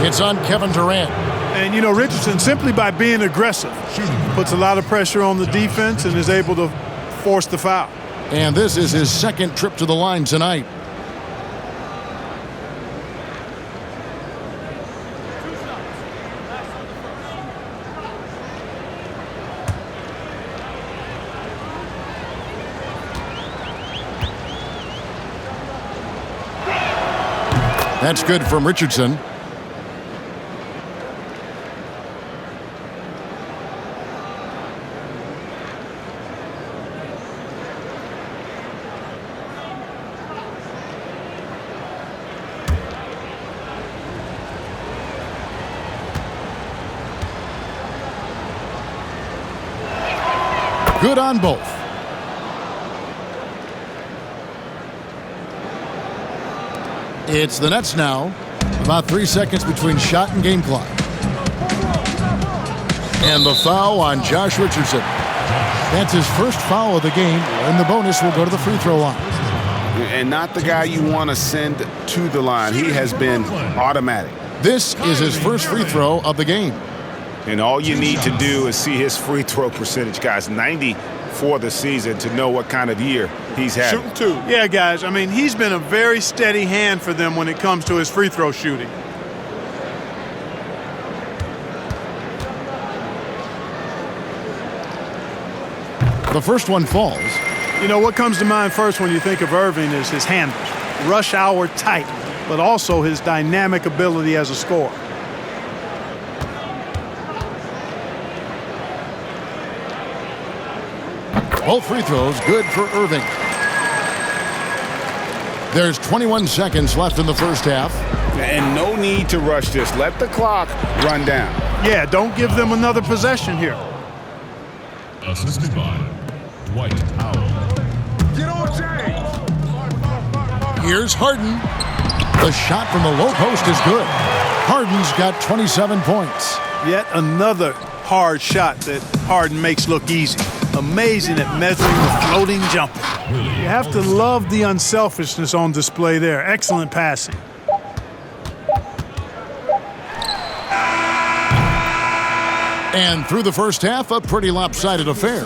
It's on Kevin Durant.
And, you know, Richardson, simply by being aggressive, puts a lot of pressure on the defense and is able to force the foul.
And this is his second trip to the line tonight. That's good from Richardson. Good on both. It's the Nets now About 3 seconds between shot and game clock. And the foul on Josh Richardson. That's his first foul of the game, and the bonus will go to the free throw line.
And not the guy you want to send to the line. He has been automatic.
This is his first free throw of the game.
And all you need to do is see his free throw percentage, guys. 90 for the season to know what kind of year he's had.
Shooting two. Yeah, guys. I mean, he's been a very steady hand for them when it comes to his free throw shooting.
The first one falls.
You know, what comes to mind first when you think of Irving is his handles. Rush hour tight, but also his dynamic ability as a scorer.
Both free throws good for Irving. There's 21 seconds left in the first half.
And no need to rush this. Let the clock run down.
Yeah, don't give them another possession here.
Assisted by Dwight Howard.
Get on, James!
Here's Harden. The shot from the low post is good. Harden's got 27 points.
Yet another hard shot that Harden makes look easy. Amazing at measuring the floating jumper. You have to love the unselfishness on display there. Excellent passing.
And through the first half, a pretty lopsided affair.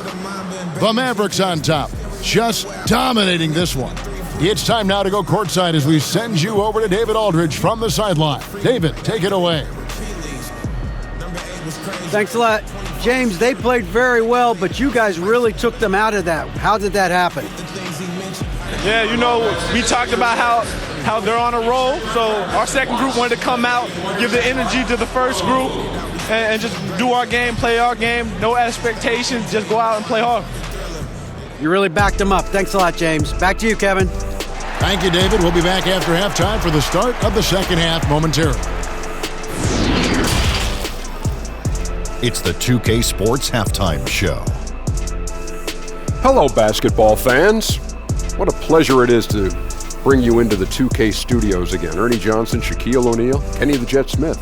The Mavericks on top, just dominating this one. It's time now to go courtside as we send you over to David Aldridge from the sideline. David, take it away.
Thanks a lot. James, they played very well, but you guys really took them out of that. How did that happen?
Yeah, you know, we talked about how they're on a roll, so our second group wanted to come out, give the energy to the first group, and just do our game, play our game, no expectations, just go out and play hard.
You really backed them up. Thanks a lot, James. Back to you, Kevin.
Thank you, David. We'll be back after halftime for the start of the second half momentarily.
It's the 2K Sports Halftime Show.
Hello, basketball fans. What a pleasure it is to bring you into the 2K studios again. Ernie Johnson, Shaquille O'Neal, Kenny the Jet Smith.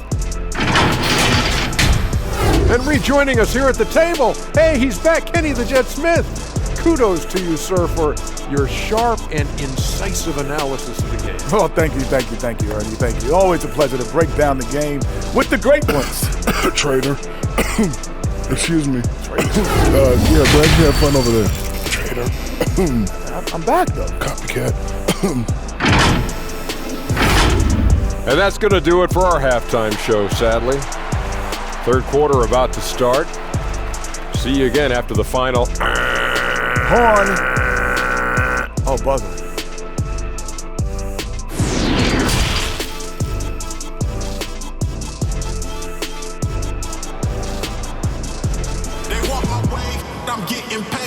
And rejoining us here at the table, hey, he's back, Kenny the Jet Smith. Kudos to you, sir, for your sharp and incisive analysis of the game.
Oh, thank you, Ernie. Thank you. Always a pleasure to break down the game with the great ones.
Trader. Excuse me. Yeah, glad you had fun over there. Trader.
I'm back, though.
Copycat.
And that's going to do it for our halftime show, sadly. Third quarter about to start. See you again after the final.
Horn. Oh, buzzer.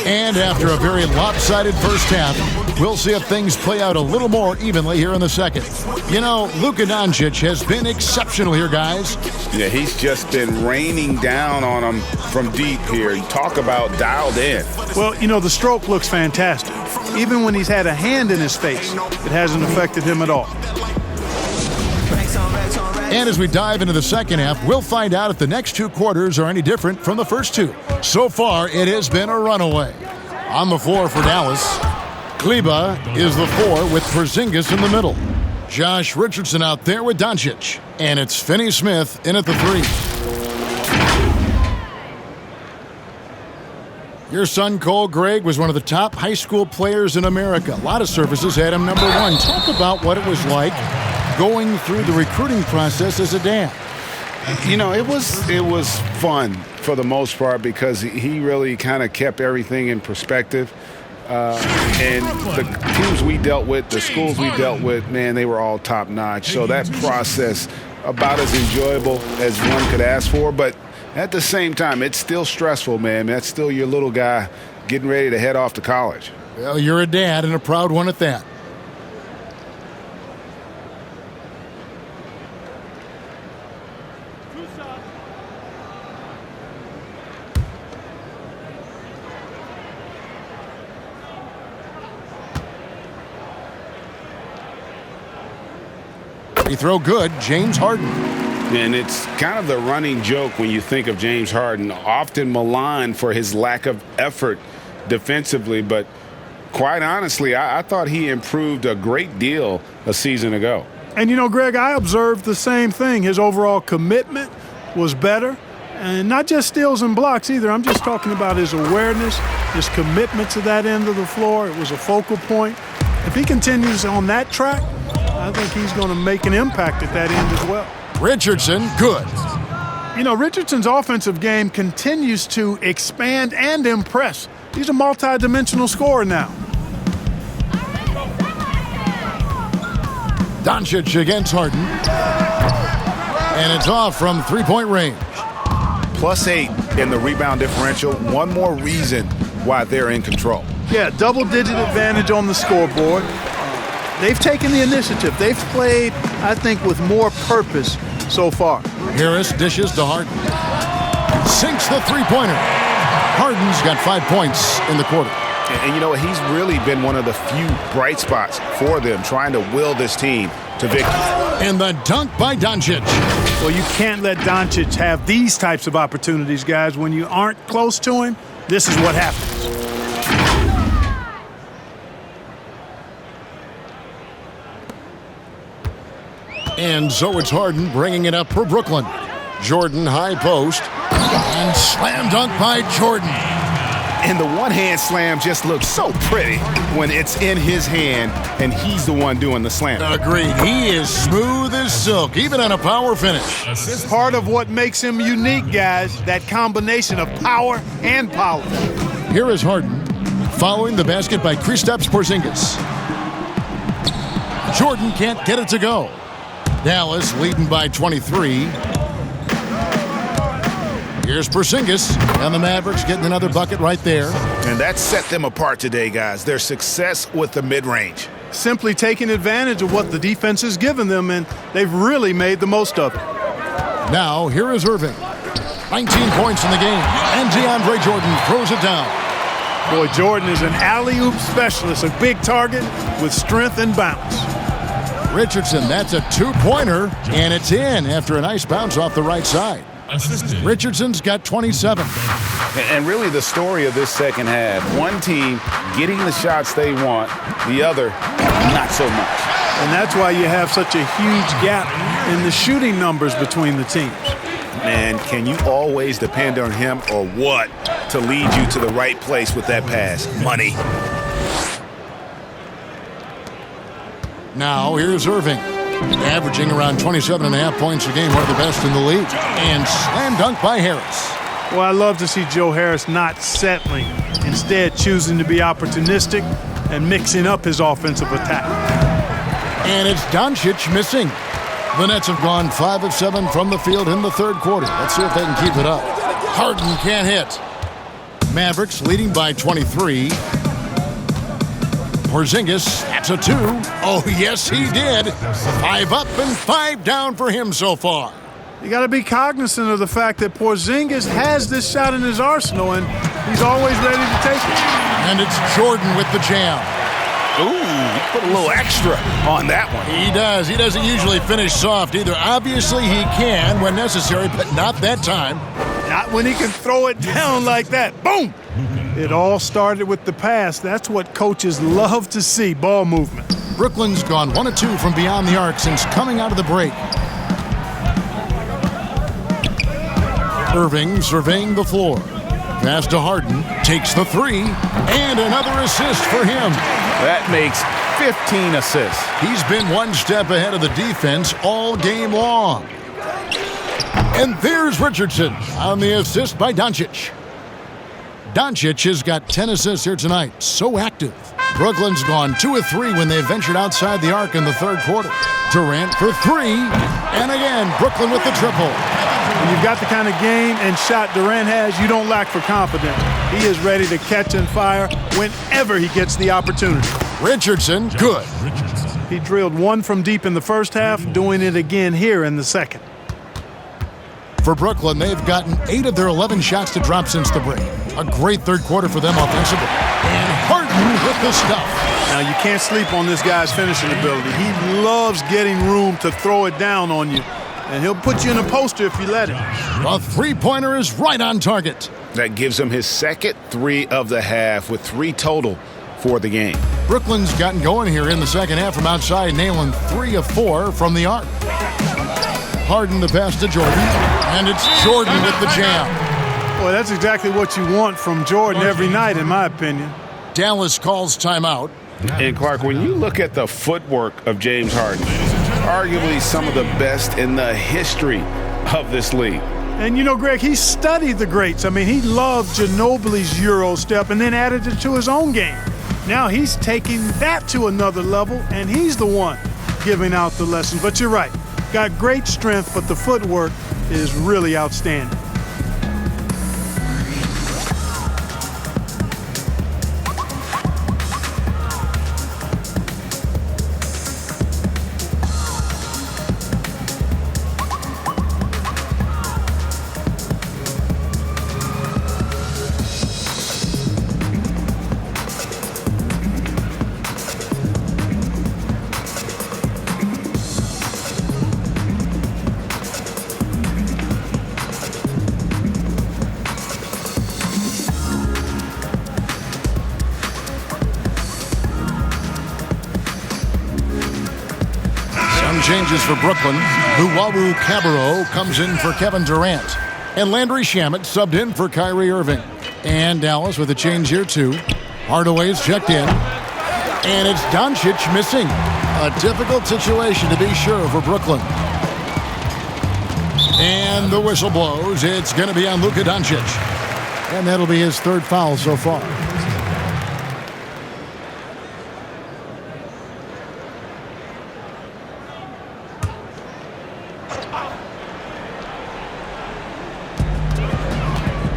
And after a very lopsided first half, we'll see if things play out a little more evenly here in the second. You know, Luka Doncic has been exceptional here, guys.
Yeah, he's just been raining down on them from deep here. Talk about dialed in.
Well, you know, the stroke looks fantastic. Even when he's had a hand in his face, it hasn't affected him at all.
And as we dive into the second half, we'll find out if the next two quarters are any different from the first two. So far, it has been a runaway. On the floor for Dallas, Kleba is the 4 with Porzingis in the middle. Josh Richardson out there with Doncic. And it's Finney Smith in at the 3. Your son, Cole Gregg, was one of the top high school players in America. A lot of services had him number 1. Talk about what it was like going through the recruiting process as a dad.
You know, it was fun for the most part because he really kind of kept everything in perspective. And the teams we dealt with, the schools we dealt with, man, they were all top notch. So that process about as enjoyable as one could ask for. But at the same time, it's still stressful, man. That's still your little guy getting ready to head off to college.
Well, you're a dad and a proud one at that. Free throw good, James Harden.
And it's kind of the running joke when you think of James Harden, often maligned for his lack of effort defensively, but quite honestly, I thought he improved a great deal a season ago.
And you know, Greg, I observed the same thing. His overall commitment was better. And not just steals and blocks either. I'm just talking about his awareness, his commitment to that end of the floor. It was a focal point. If he continues on that track, I think he's going to make an impact at that end as well.
Richardson, good.
You know, Richardson's offensive game continues to expand and impress. He's a multi-dimensional scorer now.
Doncic against Harden. And it's off from three-point range.
+8 in the rebound differential. One more reason why they're in control.
Yeah, double-digit advantage on the scoreboard. They've taken the initiative. They've played, I think, with more purpose so far.
Harris dishes to Harden. Sinks the three-pointer. Harden's got 5 points in the quarter.
And you know, he's really been one of the few bright spots for them, trying to will this team to victory.
And the dunk by Doncic.
Well, you can't let Doncic have these types of opportunities, guys. When you aren't close to him, this is what happens.
And so it's Harden bringing it up for Brooklyn. Jordan high post. And slam dunk by Jordan.
And the one-hand slam just looks so pretty when it's in his hand and he's the one doing the slam.
Agreed. He is smooth as silk, even on a power finish.
It's part of what makes him unique, guys, that combination of power and power.
Here is Harden following the basket by Kristaps Porzingis. Jordan can't get it to go. Dallas leading by 23. Here's Porzingis, and the Mavericks getting another bucket right there.
And that set them apart today, guys. Their success with the mid-range.
Simply taking advantage of what the defense has given them, and they've really made the most of it.
Now, here is Irving. 19 points in the game, and DeAndre Jordan throws it down.
Boy, Jordan is an alley-oop specialist, a big target with strength and bounce.
Richardson, that's a two-pointer, and it's in after a nice bounce off the right side. Richardson's got 27.
And really the story of this second half, one team getting the shots they want, the other not so much.
And that's why you have such a huge gap in the shooting numbers between the teams.
Man, can you always depend on him or what to lead you to the right place with that pass? Money.
Now here's Irving. Averaging around 27.5 points a game, one of the best in the league. And slam dunk by Harris.
Well, I love to see Joe Harris not settling, instead choosing to be opportunistic and mixing up his offensive attack.
And it's Doncic missing. The Nets have gone 5 of 7 from the field in the third quarter. Let's see if they can keep it up. Harden can't hit. Mavericks leading by 23. Porzingis, that's a 2. Oh, yes, he did. 5 up and 5 down for him so far.
You got to be cognizant of the fact that Porzingis has this shot in his arsenal, and he's always ready to take it.
And it's Jordan with the jam.
Ooh, he put a little extra on that one.
He does. He doesn't usually finish soft either. Obviously, he can when necessary, but not that time.
Not when he can throw it down like that. Boom! It all started with the pass. That's what coaches love to see, ball movement.
Brooklyn's gone 1 of 2 from beyond the arc since coming out of the break. Irving surveying the floor. Pass to Harden. Takes the 3. And another assist for him.
That makes 15 assists.
He's been one step ahead of the defense all game long. And there's Richardson on the assist by Doncic. Doncic has got 10 assists here tonight. So active. Brooklyn's gone 2 of 3 when they ventured outside the arc in the third quarter. Durant for 3. And again, Brooklyn with the triple.
When you've got the kind of game and shot Durant has, you don't lack for confidence. He is ready to catch and fire whenever he gets the opportunity.
Richardson, good.
He drilled 1 from deep in the first half, doing it again here in the second.
For Brooklyn, they've gotten 8 of their 11 shots to drop since the break. A great third quarter for them offensively. And Harden with with the stuff.
Now, you can't sleep on this guy's finishing ability. He loves getting room to throw it down on you, and he'll put you in a poster if you let him.
The three-pointer is right on target.
That gives him his second 3 of the half with 3 total for the game.
Brooklyn's gotten going here in the second half from outside, nailing 3 of 4 from the arc. Harden the pass to Jordan, and it's Jordan with the jam.
Boy, that's exactly what you want from Jordan every night, in my opinion.
Dallas calls timeout.
And Clark, when you look at the footwork of James Harden, arguably some of the best in the history of this league.
And you know, Greg, he studied the greats. I mean, he loved Ginobili's Euro step and then added it to his own game. Now he's taking that to another level, and he's the one giving out the lessons. But you're right. Got great strength, but the footwork is really outstanding.
Changes for Brooklyn. Luwawu Cabarro comes in for Kevin Durant. And Landry Shamet subbed in for Kyrie Irving. And Dallas with a change here too. Hardaway's checked in. And it's Doncic missing. A difficult situation to be sure for Brooklyn. And the whistle blows. It's going to be on Luka Doncic. And that'll be his 3rd foul so far.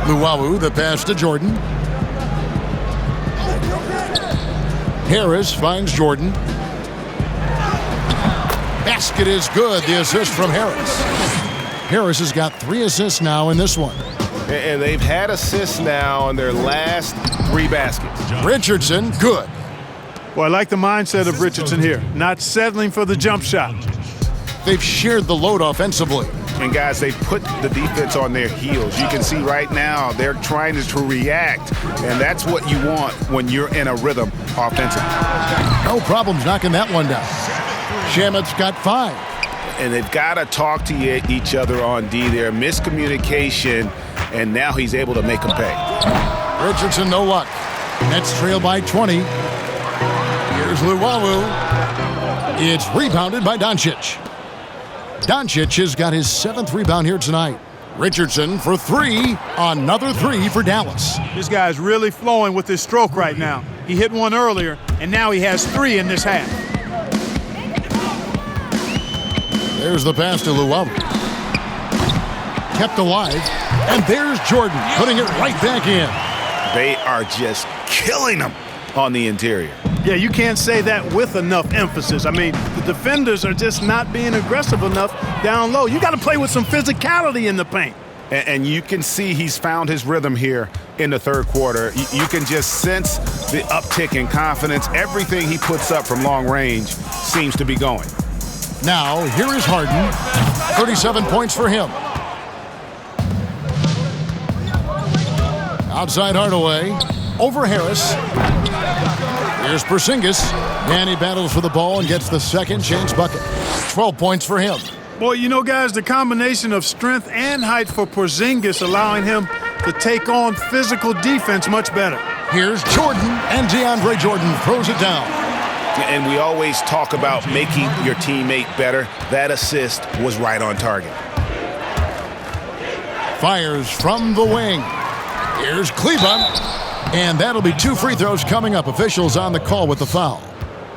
Luwawu, the pass to Jordan. Harris finds Jordan. Basket is good. The assist from Harris. Harris has got 3 assists now in this one.
And they've had assists now in their last 3 baskets.
Richardson, good.
Well, I like the mindset of Richardson here. Not settling for the jump shot.
They've shared the load offensively.
And guys, they put the defense on their heels. You can see right now they're trying to react, and that's what you want when you're in a rhythm offensively.
No problems knocking that one down. Shamet's got 5.
And they've got to talk to each other on D there. Miscommunication, and now he's able to make them pay.
Richardson, no luck. Nets trail by 20. Here's Luwawu. It's rebounded by Doncic. Doncic has got his 7th rebound here tonight. Richardson for 3. Another 3 for Dallas.
This guy's really flowing with his stroke right now. He hit one earlier, and now he has 3 in this half.
There's the pass to Luwawu. Kept alive. And there's Jordan putting it right back in.
They are just killing them on the interior.
Yeah, you can't say that with enough emphasis. I mean, the defenders are just not being aggressive enough down low. You got to play with some physicality in the paint.
And you can see he's found his rhythm here in the 3rd quarter. You can just sense the uptick in confidence. Everything he puts up from long range seems to be going.
Now, here is Harden. 37 points for him. Outside Hardaway. Over Harris. Here's Porzingis, and he battles for the ball and gets the second chance bucket. 12 points for him.
Boy, you know, guys, the combination of strength and height for Porzingis allowing him to take on physical defense much better.
Here's Jordan, and DeAndre Jordan throws it down.
And we always talk about making your teammate better. That assist was right on target.
Fires from the wing. Here's Kleba. And that'll be 2 free throws coming up. Officials on the call with the foul.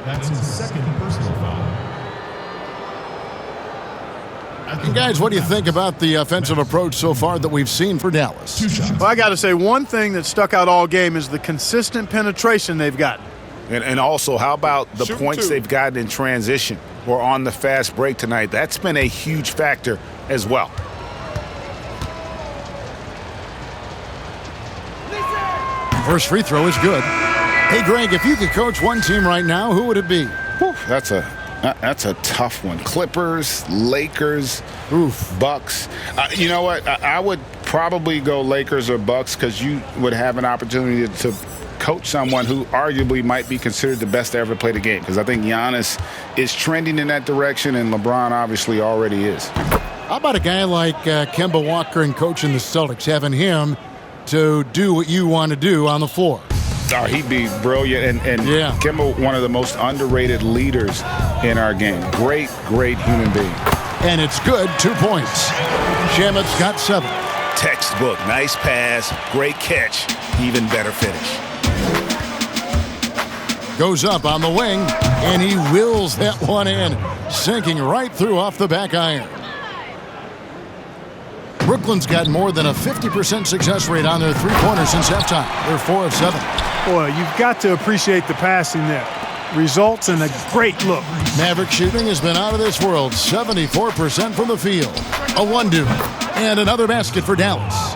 That's his 2nd personal foul.
And guys, what do you think about the offensive approach so far that we've seen for Dallas?
Well, I got to say, one thing that stuck out all game is the consistent penetration they've gotten.
And also, how about the points they've gotten in transition or on the fast break tonight? That's been a huge factor as well.
First free throw is good. Hey, Greg, if you could coach one team right now, who would it be?
Whew, that's a tough one. Clippers, Lakers, Bucks. You know what? I would probably go Lakers or Bucks because you would have an opportunity to coach someone who arguably might be considered the best to ever play the game, because I think Giannis is trending in that direction, and LeBron obviously already is.
How about a guy like Kemba Walker and coaching the Celtics, having him to do what you want to do on the floor?
Oh, he'd be brilliant, and
yeah.
Kemba, one of the most underrated leaders in our game. Great human being.
And it's good, 2 points. Shamet's got 7.
Textbook, nice pass, great catch, even better finish.
Goes up on the wing, and he wills that one in, sinking right through off the back iron. Brooklyn's got more than a 50% success rate on their three-pointers since halftime. They're 4 of 7.
Boy, you've got to appreciate the passing there. Results in a great look.
Maverick shooting has been out of this world, 74% from the field. A one-do, and another basket for Dallas.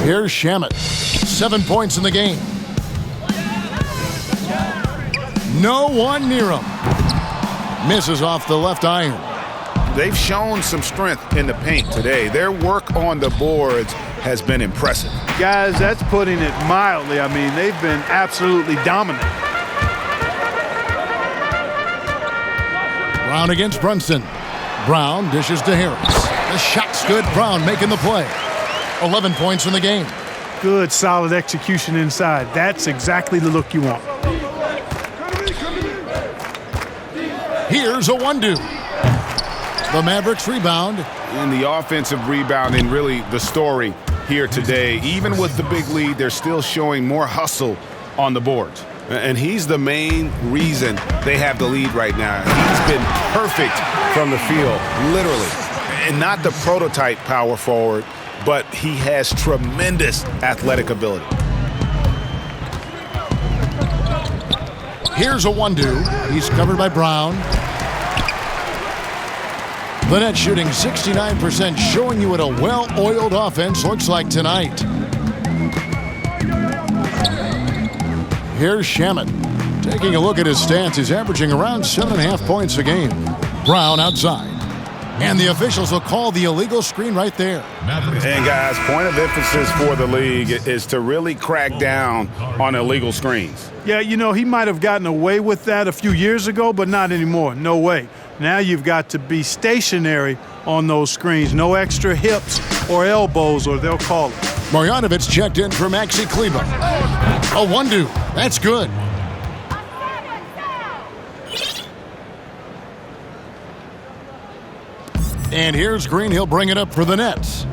Here's Shamet. 7 points in the game. No one near him. Misses off the left iron.
They've shown some strength in the paint today. Their work on the boards has been impressive.
Guys, that's putting it mildly. I mean, they've been absolutely dominant.
Brown against Brunson. Brown dishes to Harris. The shot's good. Brown making the play. 11 points in the game.
Good, solid execution inside. That's exactly the look you want.
Here's a one-do. The Mavericks rebound.
In the offensive rebounding, really the story here today. Even with the big lead, they're still showing more hustle on the boards. And he's the main reason they have the lead right now. He's been perfect from the field, literally. And not the prototype power forward, but he has tremendous athletic ability.
Here's a one-do. He's covered by Brown. The net shooting 69%, showing you what a well-oiled offense looks like tonight. Here's Shamet. Taking a look at his stats, he's averaging around 7.5 points a game. Brown outside. And the officials will call the illegal screen right there.
And guys, point of emphasis for the league is to really crack down on illegal screens.
Yeah, you know, he might have gotten away with that a few years ago, but not anymore. No way. Now you've got to be stationary on those screens. No extra hips or elbows, or they'll call it.
Marjanovic checked in for Maxi Kleber. A one-do. That's good. And here's Green. He'll bring it up for the Nets.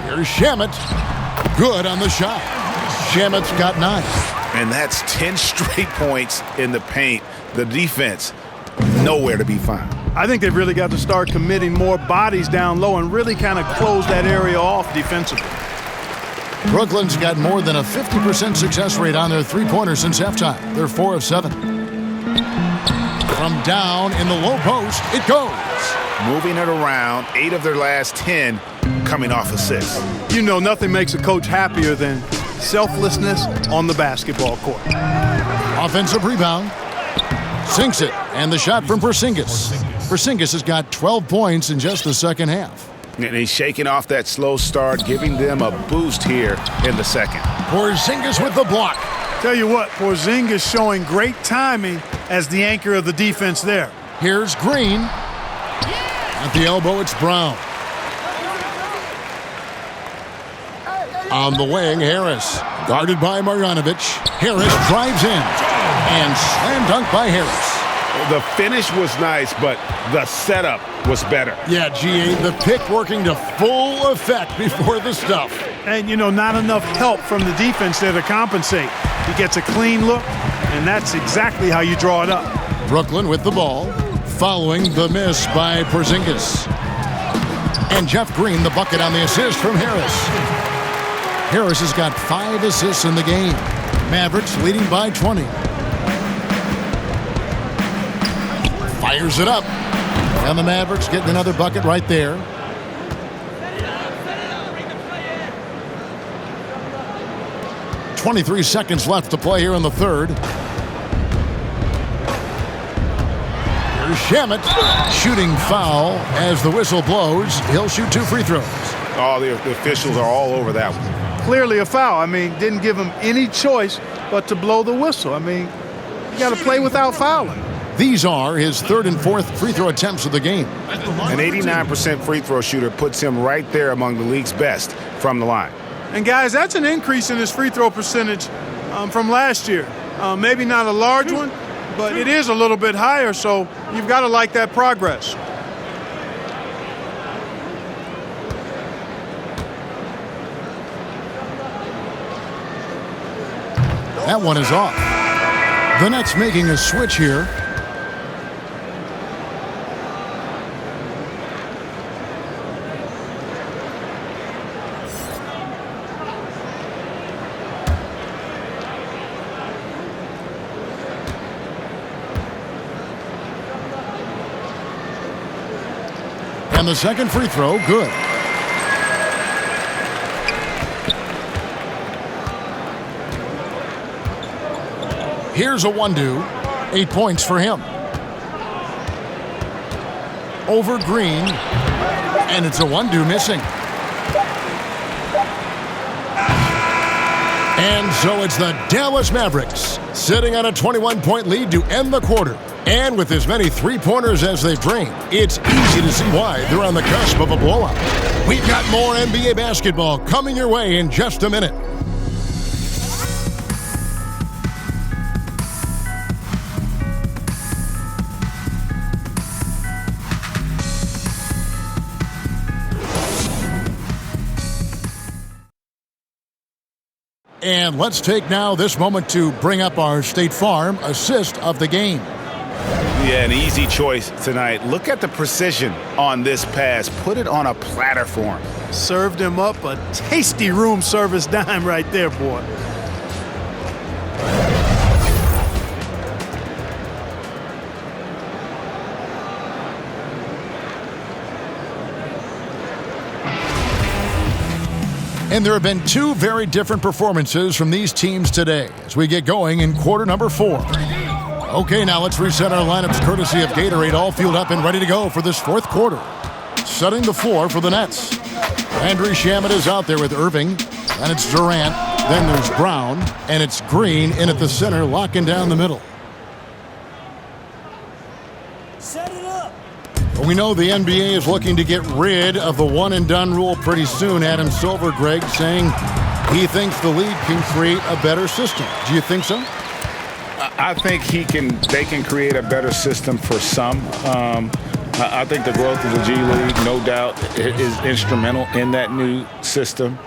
Here's Shamet. Good on the shot. Shamet's got 9.
And that's 10 straight points in the paint. The defense, nowhere to be found.
I think they've really got to start committing more bodies down low and really kind of close that area off defensively.
Brooklyn's got more than a 50% success rate on their three-pointers since halftime. They're 4 of 7. From down in the low post, it goes.
Moving it around, 8 of their last 10 coming off assists.
You know, nothing makes a coach happier than selflessness on the basketball court.
Offensive rebound. Sinks it. And the shot from Porzingis. Porzingis has got 12 points in just the second half.
And he's shaking off that slow start, giving them a boost here in the second.
Porzingis with the block.
Tell you what, Porzingis showing great timing as the anchor of the defense there.
Here's Green. At the elbow, it's Brown. On the wing, Harris. Guarded by Marjanovic. Harris drives in. And slam dunk by Harris.
The finish was nice, but the setup was better.
Yeah, G.A., the pick working to full effect before the stuff.
And, you know, not enough help from the defense there to compensate. He gets a clean look, and that's exactly how you draw it up.
Brooklyn with the ball, following the miss by Porzingis. And Jeff Green, the bucket on the assist from Harris. Harris has got 5 assists in the game. Mavericks leading by 20. Fires it up. And the Mavericks getting another bucket right there. 23 seconds left to play here in the third. Here's Shamet, shooting foul as the whistle blows. He'll shoot 2 free throws.
Oh, the officials are all over that one.
Clearly a foul. I mean, didn't give him any choice but to blow the whistle. I mean, you got to play without fouling.
These are his third and fourth free throw attempts of the game.
An 89% free throw shooter puts him right there among the league's best from the line.
And guys, that's an increase in his free throw percentage from last year. Maybe not a large one, but it is a little bit higher, so you've got to like that progress.
That one is off. The Nets making a switch here. And the second free throw, good. Here's a one-do. 8 points for him. Over Green. And it's a one-do missing. And so it's the Dallas Mavericks sitting on a 21-point lead to end the quarter. And with as many three-pointers as they bring, it's easy to see why they're on the cusp of a blowout. We've got more NBA basketball coming your way in just a minute. And let's take now this moment to bring up our State Farm assist of the game.
Yeah, an easy choice tonight. Look at the precision on this pass. Put it on a platter for him.
Served him up a tasty room service dime right there, boy.
And there have been two very different performances from these teams today as we get going in quarter number 4. Okay, now let's reset our lineups courtesy of Gatorade, all fueled up and ready to go for this fourth quarter. Setting the floor for the Nets. Landry Shamet is out there with Irving, and it's Durant, then there's Brown, and it's Green in at the center, locking down the middle. We know the NBA is looking to get rid of the one-and-done rule pretty soon. Adam Silver, Greg, saying he thinks the league can create a better system. Do you think so?
I think they can create a better system for some. I think the growth of the G League, no doubt, is instrumental in that new system.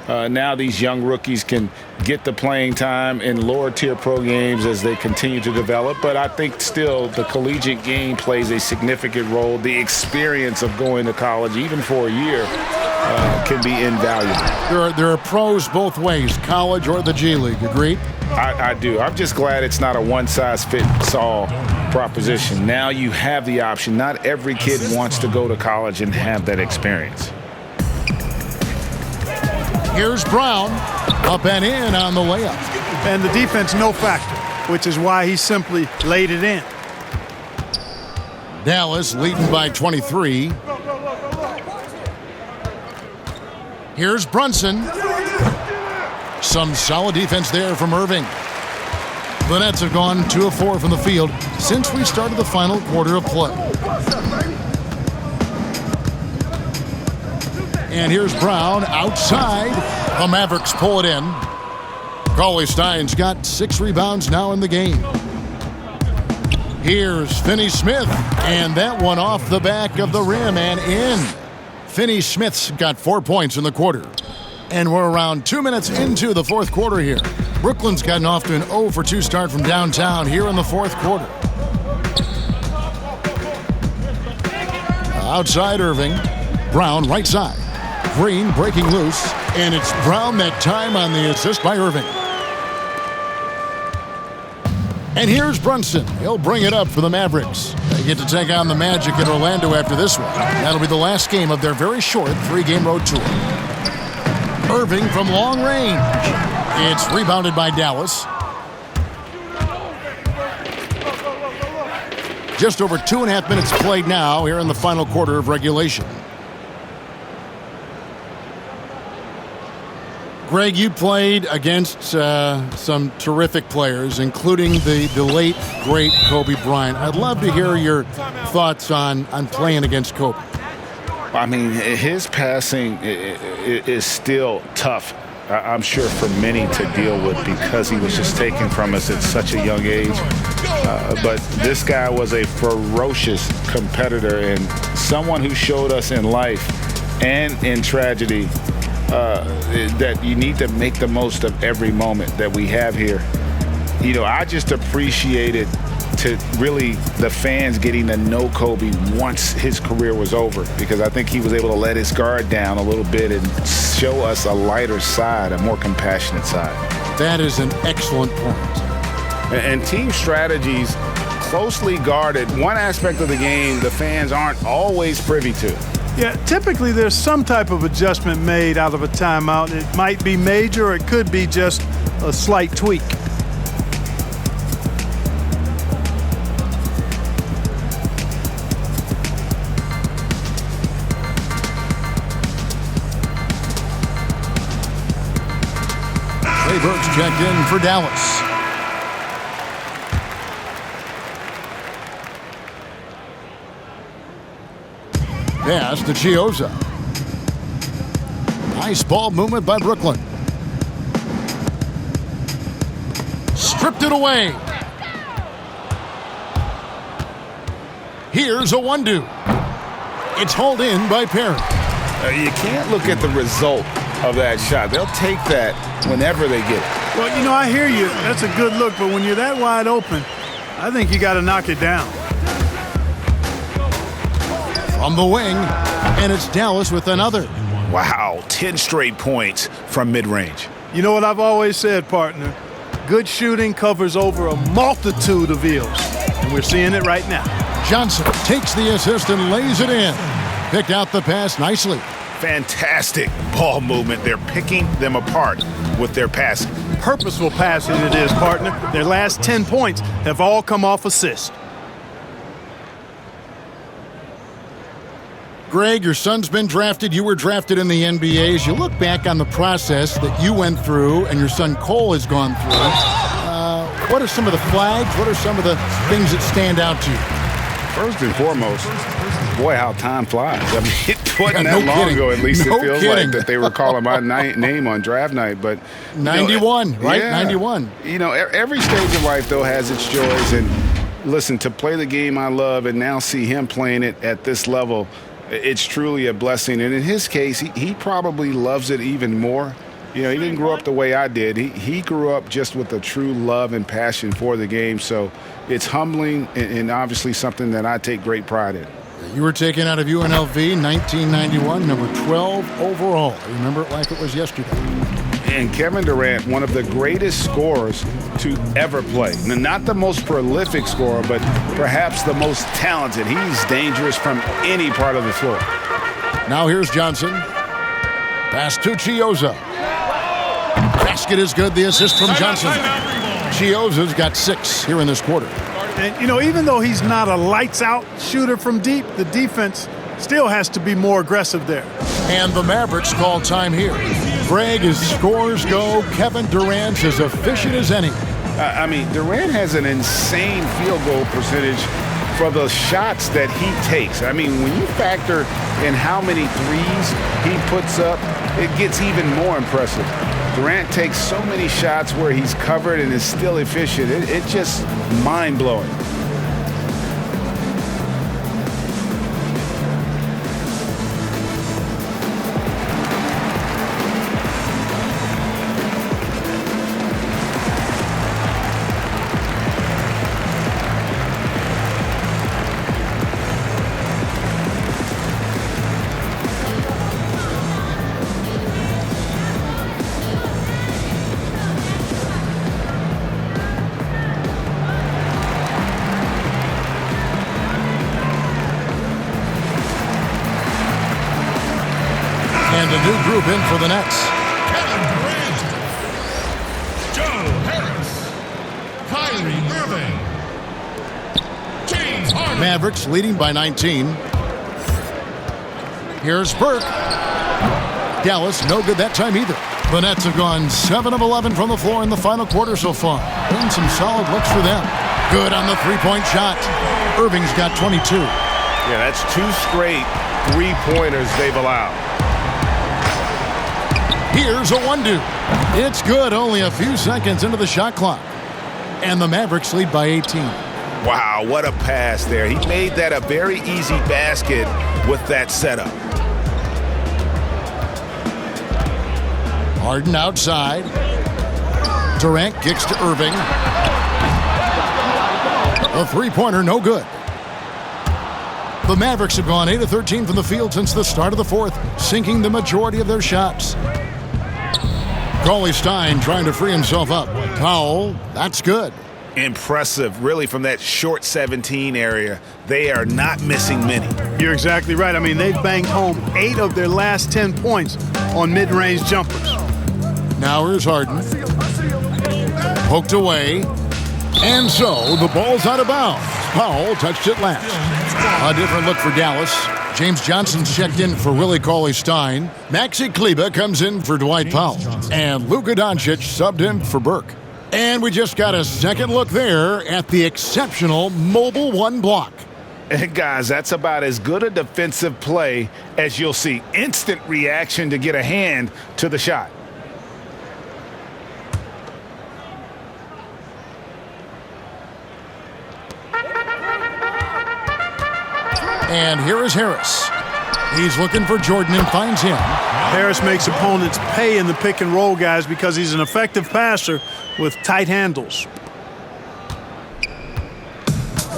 Now these young rookies can get the playing time in lower-tier pro games as they continue to develop. But I think still the collegiate game plays a significant role. The experience of going to college, even for a year, can be invaluable.
There are pros both ways, college or the G League. Agreed?
I do. I'm just glad it's not a one-size-fits-all proposition. Now you have the option. Not every kid wants to go to college and have that experience.
Here's Brown, up and in on the layup.
And the defense, no factor, which is why he simply laid it in.
Dallas leading by 23. Here's Brunson. Some solid defense there from Irving. The Nets have gone 2 of 4 from the field since we started the final quarter of play. And here's Brown outside. The Mavericks pull it in. Cauley-Stein's got 6 rebounds now in the game. Here's Finney-Smith, and that one off the back of the rim and in. Finney-Smith's got 4 points in the quarter. And we're around 2 minutes into the fourth quarter here. Brooklyn's gotten off to an 0 for 2 start from downtown here in the fourth quarter. Outside Irving. Brown right side. Green breaking loose. And it's Brown that time on the assist by Irving. And here's Brunson. He'll bring it up for the Mavericks. They get to take on the Magic in Orlando after this one. That'll be the last game of their very short 3-game road tour. Irving from long range. It's rebounded by Dallas. Just over 2.5 minutes played now here in the final quarter of regulation. Greg, you played against some terrific players, including the late, great Kobe Bryant. I'd love to hear your thoughts on playing against Kobe.
I mean, his passing is still tough, I'm sure, for many to deal with because he was just taken from us at such a young age. But this guy was a ferocious competitor and someone who showed us in life and in tragedy that you need to make the most of every moment that we have here. You know, I just appreciated to really the fans getting to know Kobe once his career was over, because I think he was able to let his guard down a little bit and show us a lighter side, a more compassionate side.
That is an excellent point.
And team strategies closely guarded. One aspect of the game the fans aren't always privy to.
Yeah, typically there's some type of adjustment made out of a timeout. It might be major or it could be just a slight tweak.
Burks checked in for Dallas. Pass to Chioza. Nice ball movement by Brooklyn. Stripped it away. Here's a 1-2. It's hauled in by Perry.
You can't look at the result of that shot. They'll take that whenever they get it.
Well, you know, I hear you. That's a good look, but when you're that wide open, I think you got to knock it down.
From the wing, and it's Dallas with another.
Wow, 10 straight points from mid-range.
You know what I've always said, partner? Good shooting covers over a multitude of ills, and we're seeing it right now.
Johnson takes the assist and lays it in. Picked out the pass nicely.
Fantastic ball movement. They're picking them apart with their passing.
Purposeful passing it is, partner. Their last 10 points have all come off assists.
Greg, your son's been drafted. You were drafted in the NBA. As you look back on the process that you went through and your son Cole has gone through, what are some of the flags? What are some of the things that stand out to you?
First and foremost, boy, how time flies. I mean, it wasn't that long ago, at least
No
it feels
kidding.
like, that they were calling my name on draft night. But
91, right?
Yeah.
91.
You know, every stage of life, though, has its joys. And listen, to play the game I love and now see him playing it at this level, it's truly a blessing. And in his case, he probably loves it even more. You know, he didn't grow up the way I did. He grew up just with a true love and passion for the game. So it's humbling and obviously something that I take great pride in.
You were taken out of UNLV, 1991, number 12 overall. I remember it like it was yesterday.
And Kevin Durant, one of the greatest scorers to ever play. Not the most prolific scorer, but perhaps the most talented. He's dangerous from any part of the floor.
Now here's Johnson. Pass to Chioza. Basket is good. The assist from Johnson. Chioza's got 6 here in this quarter.
And, you know, even though he's not a lights-out shooter from deep, the defense still has to be more aggressive there.
And the Mavericks call time here. Greg, as scores go, Kevin Durant's as efficient as any.
I mean, Durant has an insane field goal percentage for the shots that he takes. I mean, when you factor in how many threes he puts up, it gets even more impressive. Durant takes so many shots where he's covered and is still efficient. It's just mind-blowing.
And a new group in for the Nets. Mavericks leading by 19. Here's Burke. Dallas, no good that time either. The Nets have gone 7 of 11 from the floor in the final quarter so far. Been some solid looks for them. Good on the three-point shot. Irving's got 22.
Yeah, that's 2 straight three-pointers they've allowed.
Here's a one-two. It's good, only a few seconds into the shot clock. And the Mavericks lead by 18.
Wow, what a pass there. He made that a very easy basket with that setup.
Harden outside. Durant kicks to Irving. A three-pointer, no good. The Mavericks have gone 8 of 13 from the field since the start of the fourth, sinking the majority of their shots. Cauley-Stein trying to free himself up. Powell, that's good.
Impressive, really, from that short 17 area. They are not missing many.
You're exactly right. I mean, they've banged home 8 of their last 10 points on mid-range jumpers.
Now here's Harden. Poked away. And so the ball's out of bounds. Powell touched it last. A different look for Dallas. James Johnson's checked in for Willie Cauley-Stein. Maxi Kleber comes in for Dwight Powell. And Luka Doncic subbed in for Burke. And we just got a second look there at the exceptional Mobile One block.
And guys, that's about as good a defensive play as you'll see. Instant reaction to get a hand to the shot.
And here is Harris. He's looking for Jordan and finds him.
Harris makes opponents pay in the pick and roll, guys, because he's an effective passer with tight handles.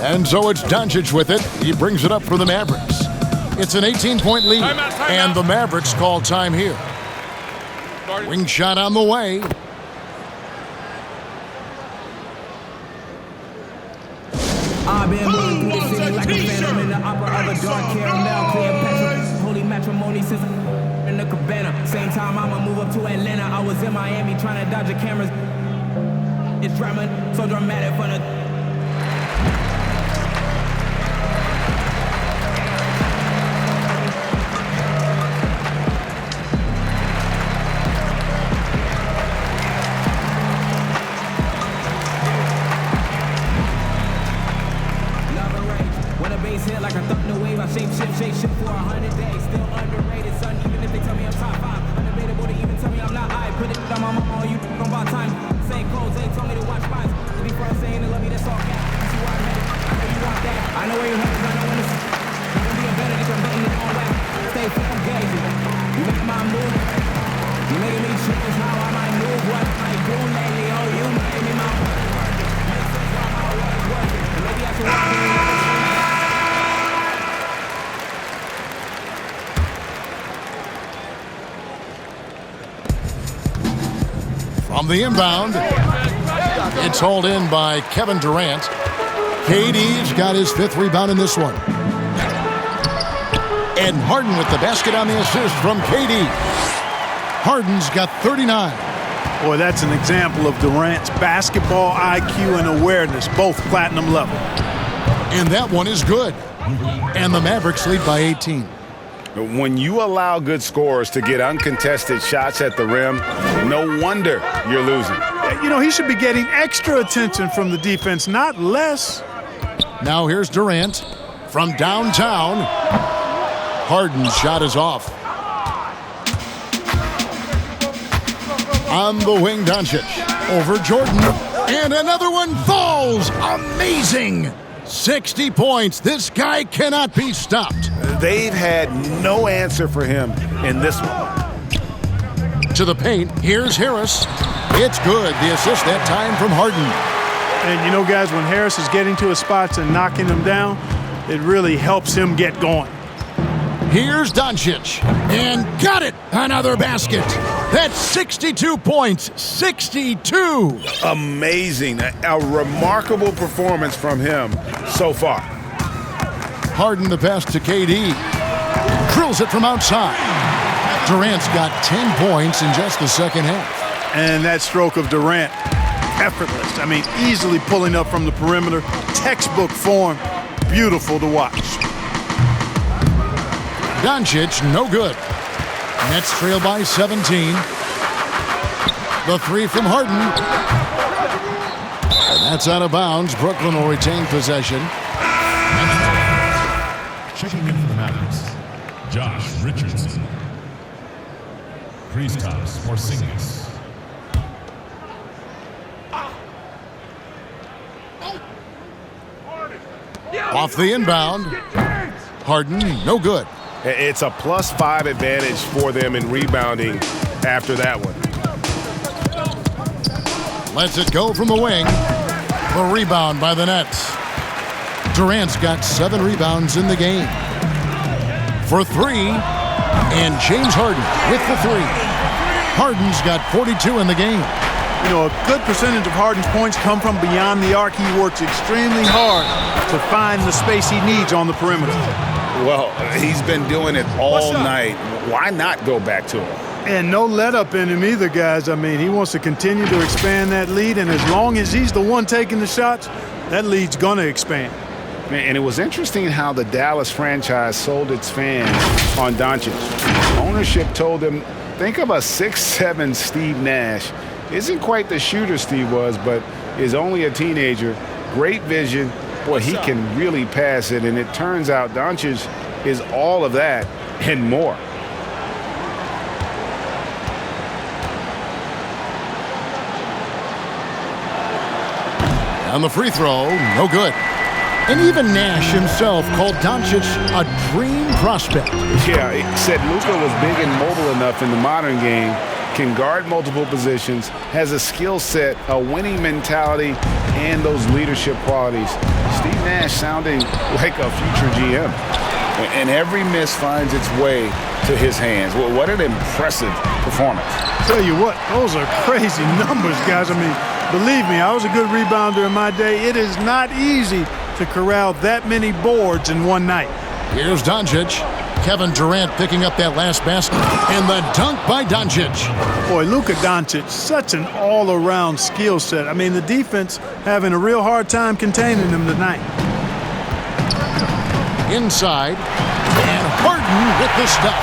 And so it's Doncic with it. He brings it up for the Mavericks. It's an 18-point lead, and the Mavericks call time here. Wing shot on the way.
I've been moving through the city like a phantom in the opera of a dark caramel, Cleopatra, holy matrimony since in the cabana. Same time I'ma move up to Atlanta. I was in Miami trying to dodge the cameras. It's drama, so dramatic for the. Like I thought no wave, I shape shift for 100 days. Still underrated, son. Even if they tell me I'm top 5, undebatable to even tell me I'm not. I put it on my mama, you on about time. Same clothes, they told me to watch mine. To be first saying to love me, that's all cap. See where I'm headed, I know you want that. I know where you're headed, I know when it's. You can be a better, I'm betting it on that. Stay full gazing. You make my move. You making me choose how I might move. What I might do lately. Oh, you made me my work. Makes sense why my work is working. And maybe I should walk in.
From the inbound, it's hauled in by Kevin Durant. KD's got his 5th rebound in this one. And Harden with the basket on the assist from KD. Harden's got 39.
Boy, that's an example of Durant's basketball IQ and awareness, both platinum level.
And that one is good. And the Mavericks lead by 18.
When you allow good scorers to get uncontested shots at the rim, no wonder you're losing.
You know, he should be getting extra attention from the defense, not less.
Now here's Durant from downtown. Harden's shot is off. On the wing, Doncic. Over Jordan. And another one falls. Amazing. 60 points. This guy cannot be stopped.
They've had no answer for him in this one.
To the paint. Here's Harris. It's good. The assist that time from Harden.
And you know, guys, when Harris is getting to his spots and knocking them down, it really helps him get going.
Here's Doncic. And got it. Another basket. That's 62 points. 62.
Amazing. A remarkable performance from him so far.
Harden the pass to KD. Drills it from outside. Durant's got 10 points in just the second half.
And that stroke of Durant effortless. I mean, easily pulling up from the perimeter. Textbook form. Beautiful to watch.
Doncic, no good. Nets trail by 17. The three from Harden. And that's out of bounds. Brooklyn will retain possession.
Checking in for the Mavericks, Josh Richardson. Kristaps Porzingis.
Off the inbound. Harden, no good.
It's a +5 advantage for them in rebounding after that one.
Lets it go from the wing. The rebound by the Nets. Durant's got 7 rebounds in the game. For 3, and James Harden with the 3. Harden's got 42 in the game.
You know, a good percentage of Harden's points come from beyond the arc. He works extremely hard to find the space he needs on the perimeter.
Well, he's been doing it all night. Why not go back to him?
And no let up in him either, guys. I mean, he wants to continue to expand that lead, and as long as he's the one taking the shots, that lead's going to expand.
And it was interesting how the Dallas franchise sold its fans on Doncic. Ownership told them, think of a 6'7" Steve Nash. Isn't quite the shooter Steve was, but is only a teenager. Great vision. Boy, he can really pass it, and it turns out Doncic is all of that and more.
On the free throw, no good. And even Nash himself called Doncic a dream prospect.
Yeah, he said Luka was big and mobile enough in the modern game, can guard multiple positions, has a skill set, a winning mentality, and those leadership qualities. Steve Nash sounding like a future GM. And every miss finds its way to his hands. Well, what an impressive performance.
Tell you what, those are crazy numbers, guys. I mean, believe me, I was a good rebounder in my day. It is not easy to corral that many boards in one night.
Here's Doncic. Kevin Durant picking up that last basket. And the dunk by Doncic.
Boy, Luka Doncic, such an all-around skill set. I mean, the defense having a real hard time containing him tonight.
Inside. And Harden with the stuff.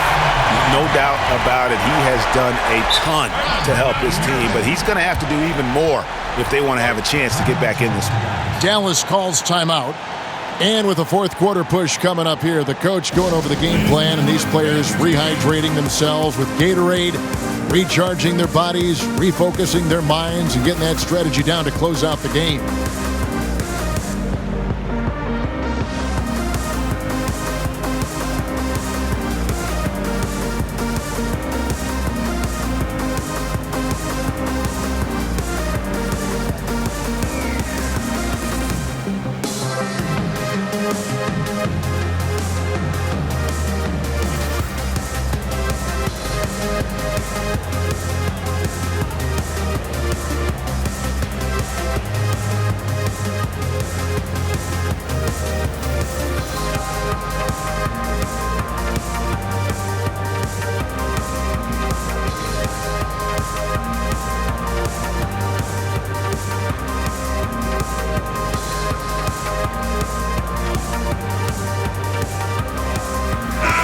No doubt about it. He has done a ton to help his team, but he's going to have to do even more if they want to have a chance to get back in this one.
Dallas calls timeout. And with a fourth quarter push coming up here, the coach going over the game plan and these players rehydrating themselves with Gatorade, recharging their bodies, refocusing their minds, and getting that strategy down to close out the game.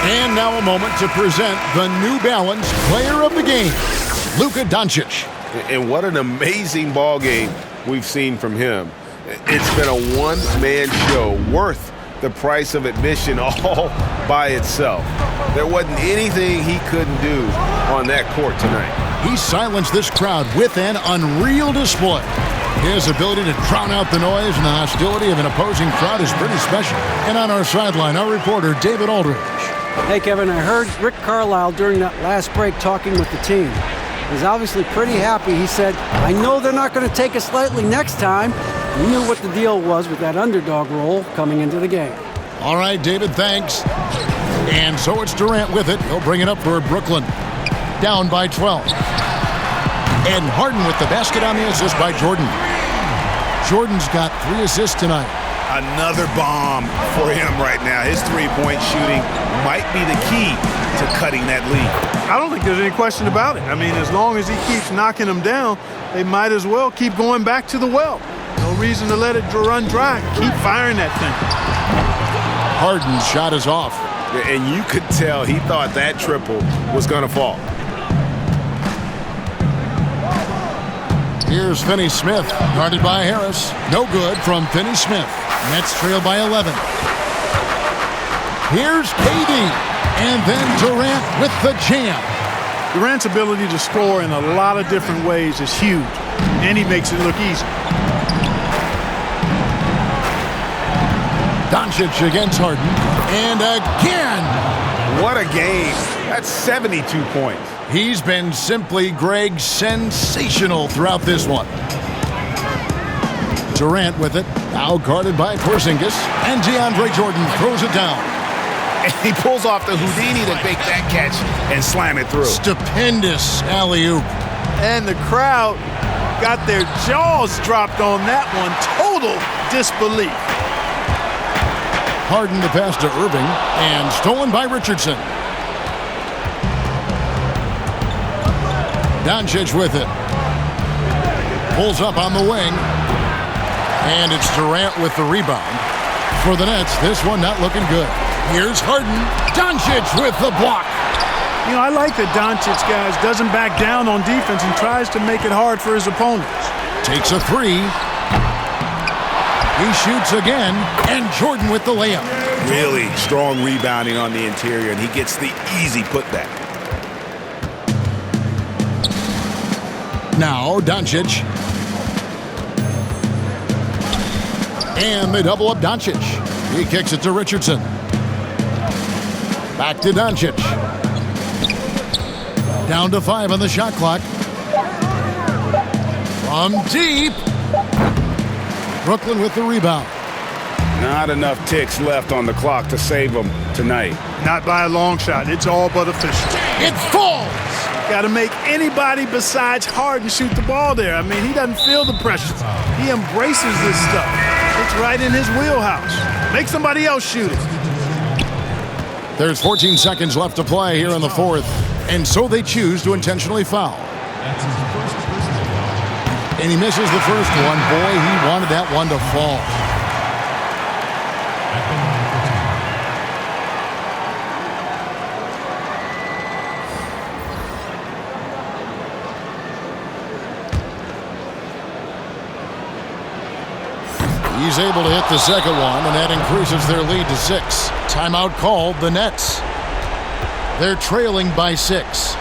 And now a moment to present the New Balance Player of the Game, Luka Doncic.
And what an amazing ball game we've seen from him. It's been a one-man show worth the price of admission all by itself. There wasn't anything he couldn't do on that court tonight.
He silenced this crowd with an unreal display. His ability to drown out the noise and the hostility of an opposing crowd is pretty special. And on our sideline, our reporter, David Aldridge.
Hey, Kevin, I heard Rick Carlisle during that last break talking with the team. He's obviously pretty happy. He said, I know they're not going to take us lightly next time. He knew what the deal was with that underdog role coming into the game.
All right, David, thanks. And so it's Durant with it. He'll bring it up for Brooklyn. Down by 12. And Harden with the basket on the assist by Jordan. Jordan's got 3 assists tonight.
Another bomb for him right now. His three-point shooting might be the key to cutting that lead.
I don't think there's any question about it. I mean, as long as he keeps knocking them down, they might as well keep going back to the well. No reason to let it run dry. Keep firing that thing.
Harden's shot is off.
And you could tell he thought that triple was going to fall.
Here's Finney-Smith, guarded by Harris. No good from Finney-Smith. Nets trail by 11. Here's KD. And then Durant with the jam.
Durant's ability to score in a lot of different ways is huge. And he makes it look easy.
Doncic against Harden. And again.
What a game. That's 72 points.
He's been simply, Greg, sensational throughout this one. Durant with it. Now guarded by Porzingis. And DeAndre Jordan throws it down.
And he pulls off the Houdini to make that catch and slam it through.
Stupendous alley-oop.
And the crowd got their jaws dropped on that one. Total disbelief.
Harden the pass to Irving, and stolen by Richardson. Doncic with it. Pulls up on the wing. And it's Durant with the rebound. For the Nets, this one not looking good. Here's Harden. Doncic with the block.
You know, I like that Doncic, guys, doesn't back down on defense and tries to make it hard for his opponents.
Takes a three. He shoots again, and Jordan with the layup.
Really strong rebounding on the interior, and he gets the easy putback.
Now Doncic. And they double up Doncic. He kicks it to Richardson. Back to Doncic. Down to 5 on the shot clock. From deep. Brooklyn with the rebound.
Not enough ticks left on the clock to save them tonight.
Not by a long shot. It's all but official.
It falls.
Got to make anybody besides Harden shoot the ball there. I mean, he doesn't feel the pressure. He embraces this stuff. It's right in his wheelhouse. Make somebody else shoot it.
There's 14 seconds left to play here in the fourth, and so they choose to intentionally foul. And he misses the first one. Boy, he wanted that one to fall. He's able to hit the second one, and that increases their lead to 6. Timeout called, the Nets. They're trailing by 6.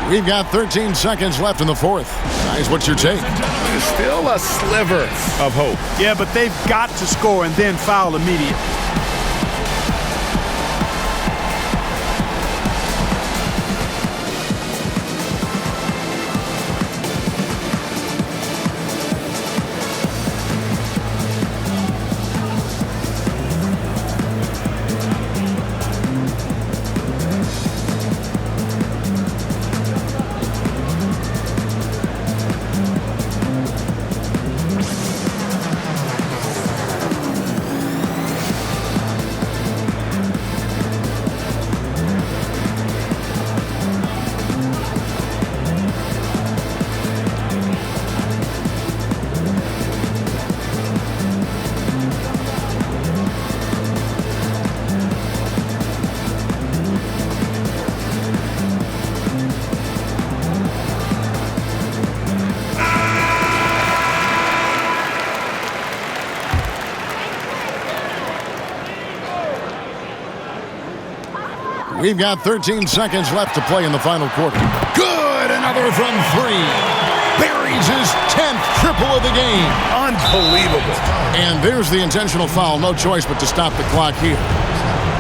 We've got 13 seconds left in the fourth. Guys, what's your take?
There's still a sliver of hope.
Yeah, but they've got to score and then foul immediately.
We've got 13 seconds left to play in the final quarter. Good! Another from 3. Buries his 10th triple of the game.
Unbelievable.
And there's the intentional foul. No choice but to stop the clock here.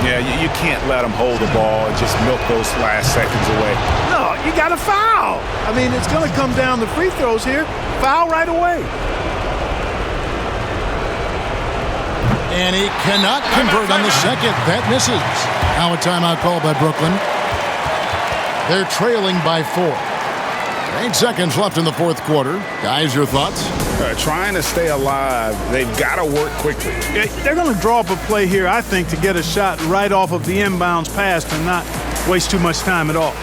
Yeah, you can't let him hold the ball and just milk those last seconds away.
No, you got to foul. I mean, it's going to come down to free throws here. Foul right away.
And he cannot convert on the second. That misses. Now a timeout called by Brooklyn. They're trailing by 4. 8 seconds left in the fourth quarter. Guys, your thoughts?
trying to stay alive. They've got to work quickly.
They're going to draw up a play here, I think, to get a shot right off of the inbounds pass and not waste too much time at all.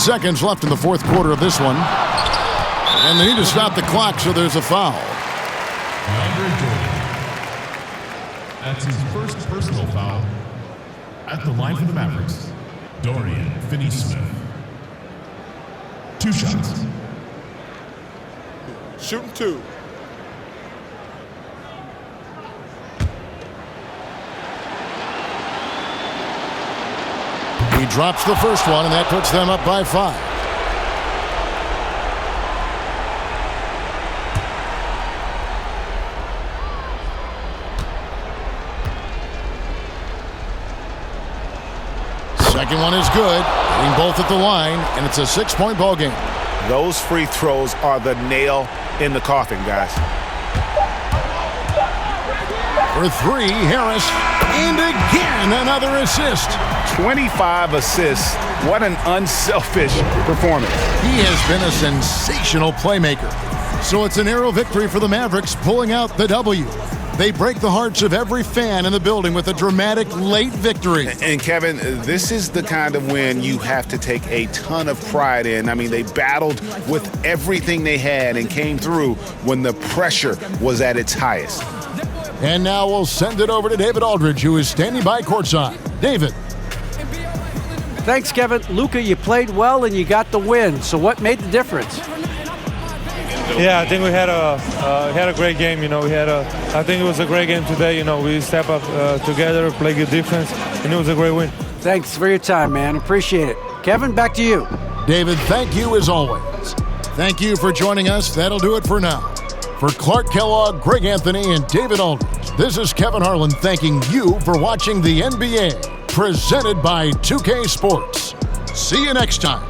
Seconds left in the fourth quarter of this one. And they need to stop the clock, so there's a foul.
That's his first personal foul. At the line for the Mavericks, Dorian Finney-Smith. 2 shots.
Shooting 2.
He drops the first one, and that puts them up by 5. Second one is good. Hitting both at the line, and it's a 6-point ball game.
Those free throws are the nail in the coffin, guys.
For 3, Harris. And again, another assist.
25 assists. What an unselfish performance.
He has been a sensational playmaker. So it's an narrow victory for the Mavericks, pulling out the W. They break the hearts of every fan in the building with a dramatic late victory.
And Kevin, this is the kind of win you have to take a ton of pride in. I mean, they battled with everything they had and came through when the pressure was at its highest.
And now we'll send it over to David Aldridge, who is standing by courtside. David.
Thanks, Kevin. Luka, you played well and you got the win. So what made the difference?
Yeah, I think we had a great game. I think it was a great game today. We step up together, play good defense, and it was a great win.
Thanks for your time, man. Appreciate it. Kevin, back to you.
David, thank you as always. Thank you for joining us. That'll do it for now. For Clark Kellogg, Greg Anthony, and David Aldridge, this is Kevin Harlan thanking you for watching the NBA, presented by 2K Sports. See you next time.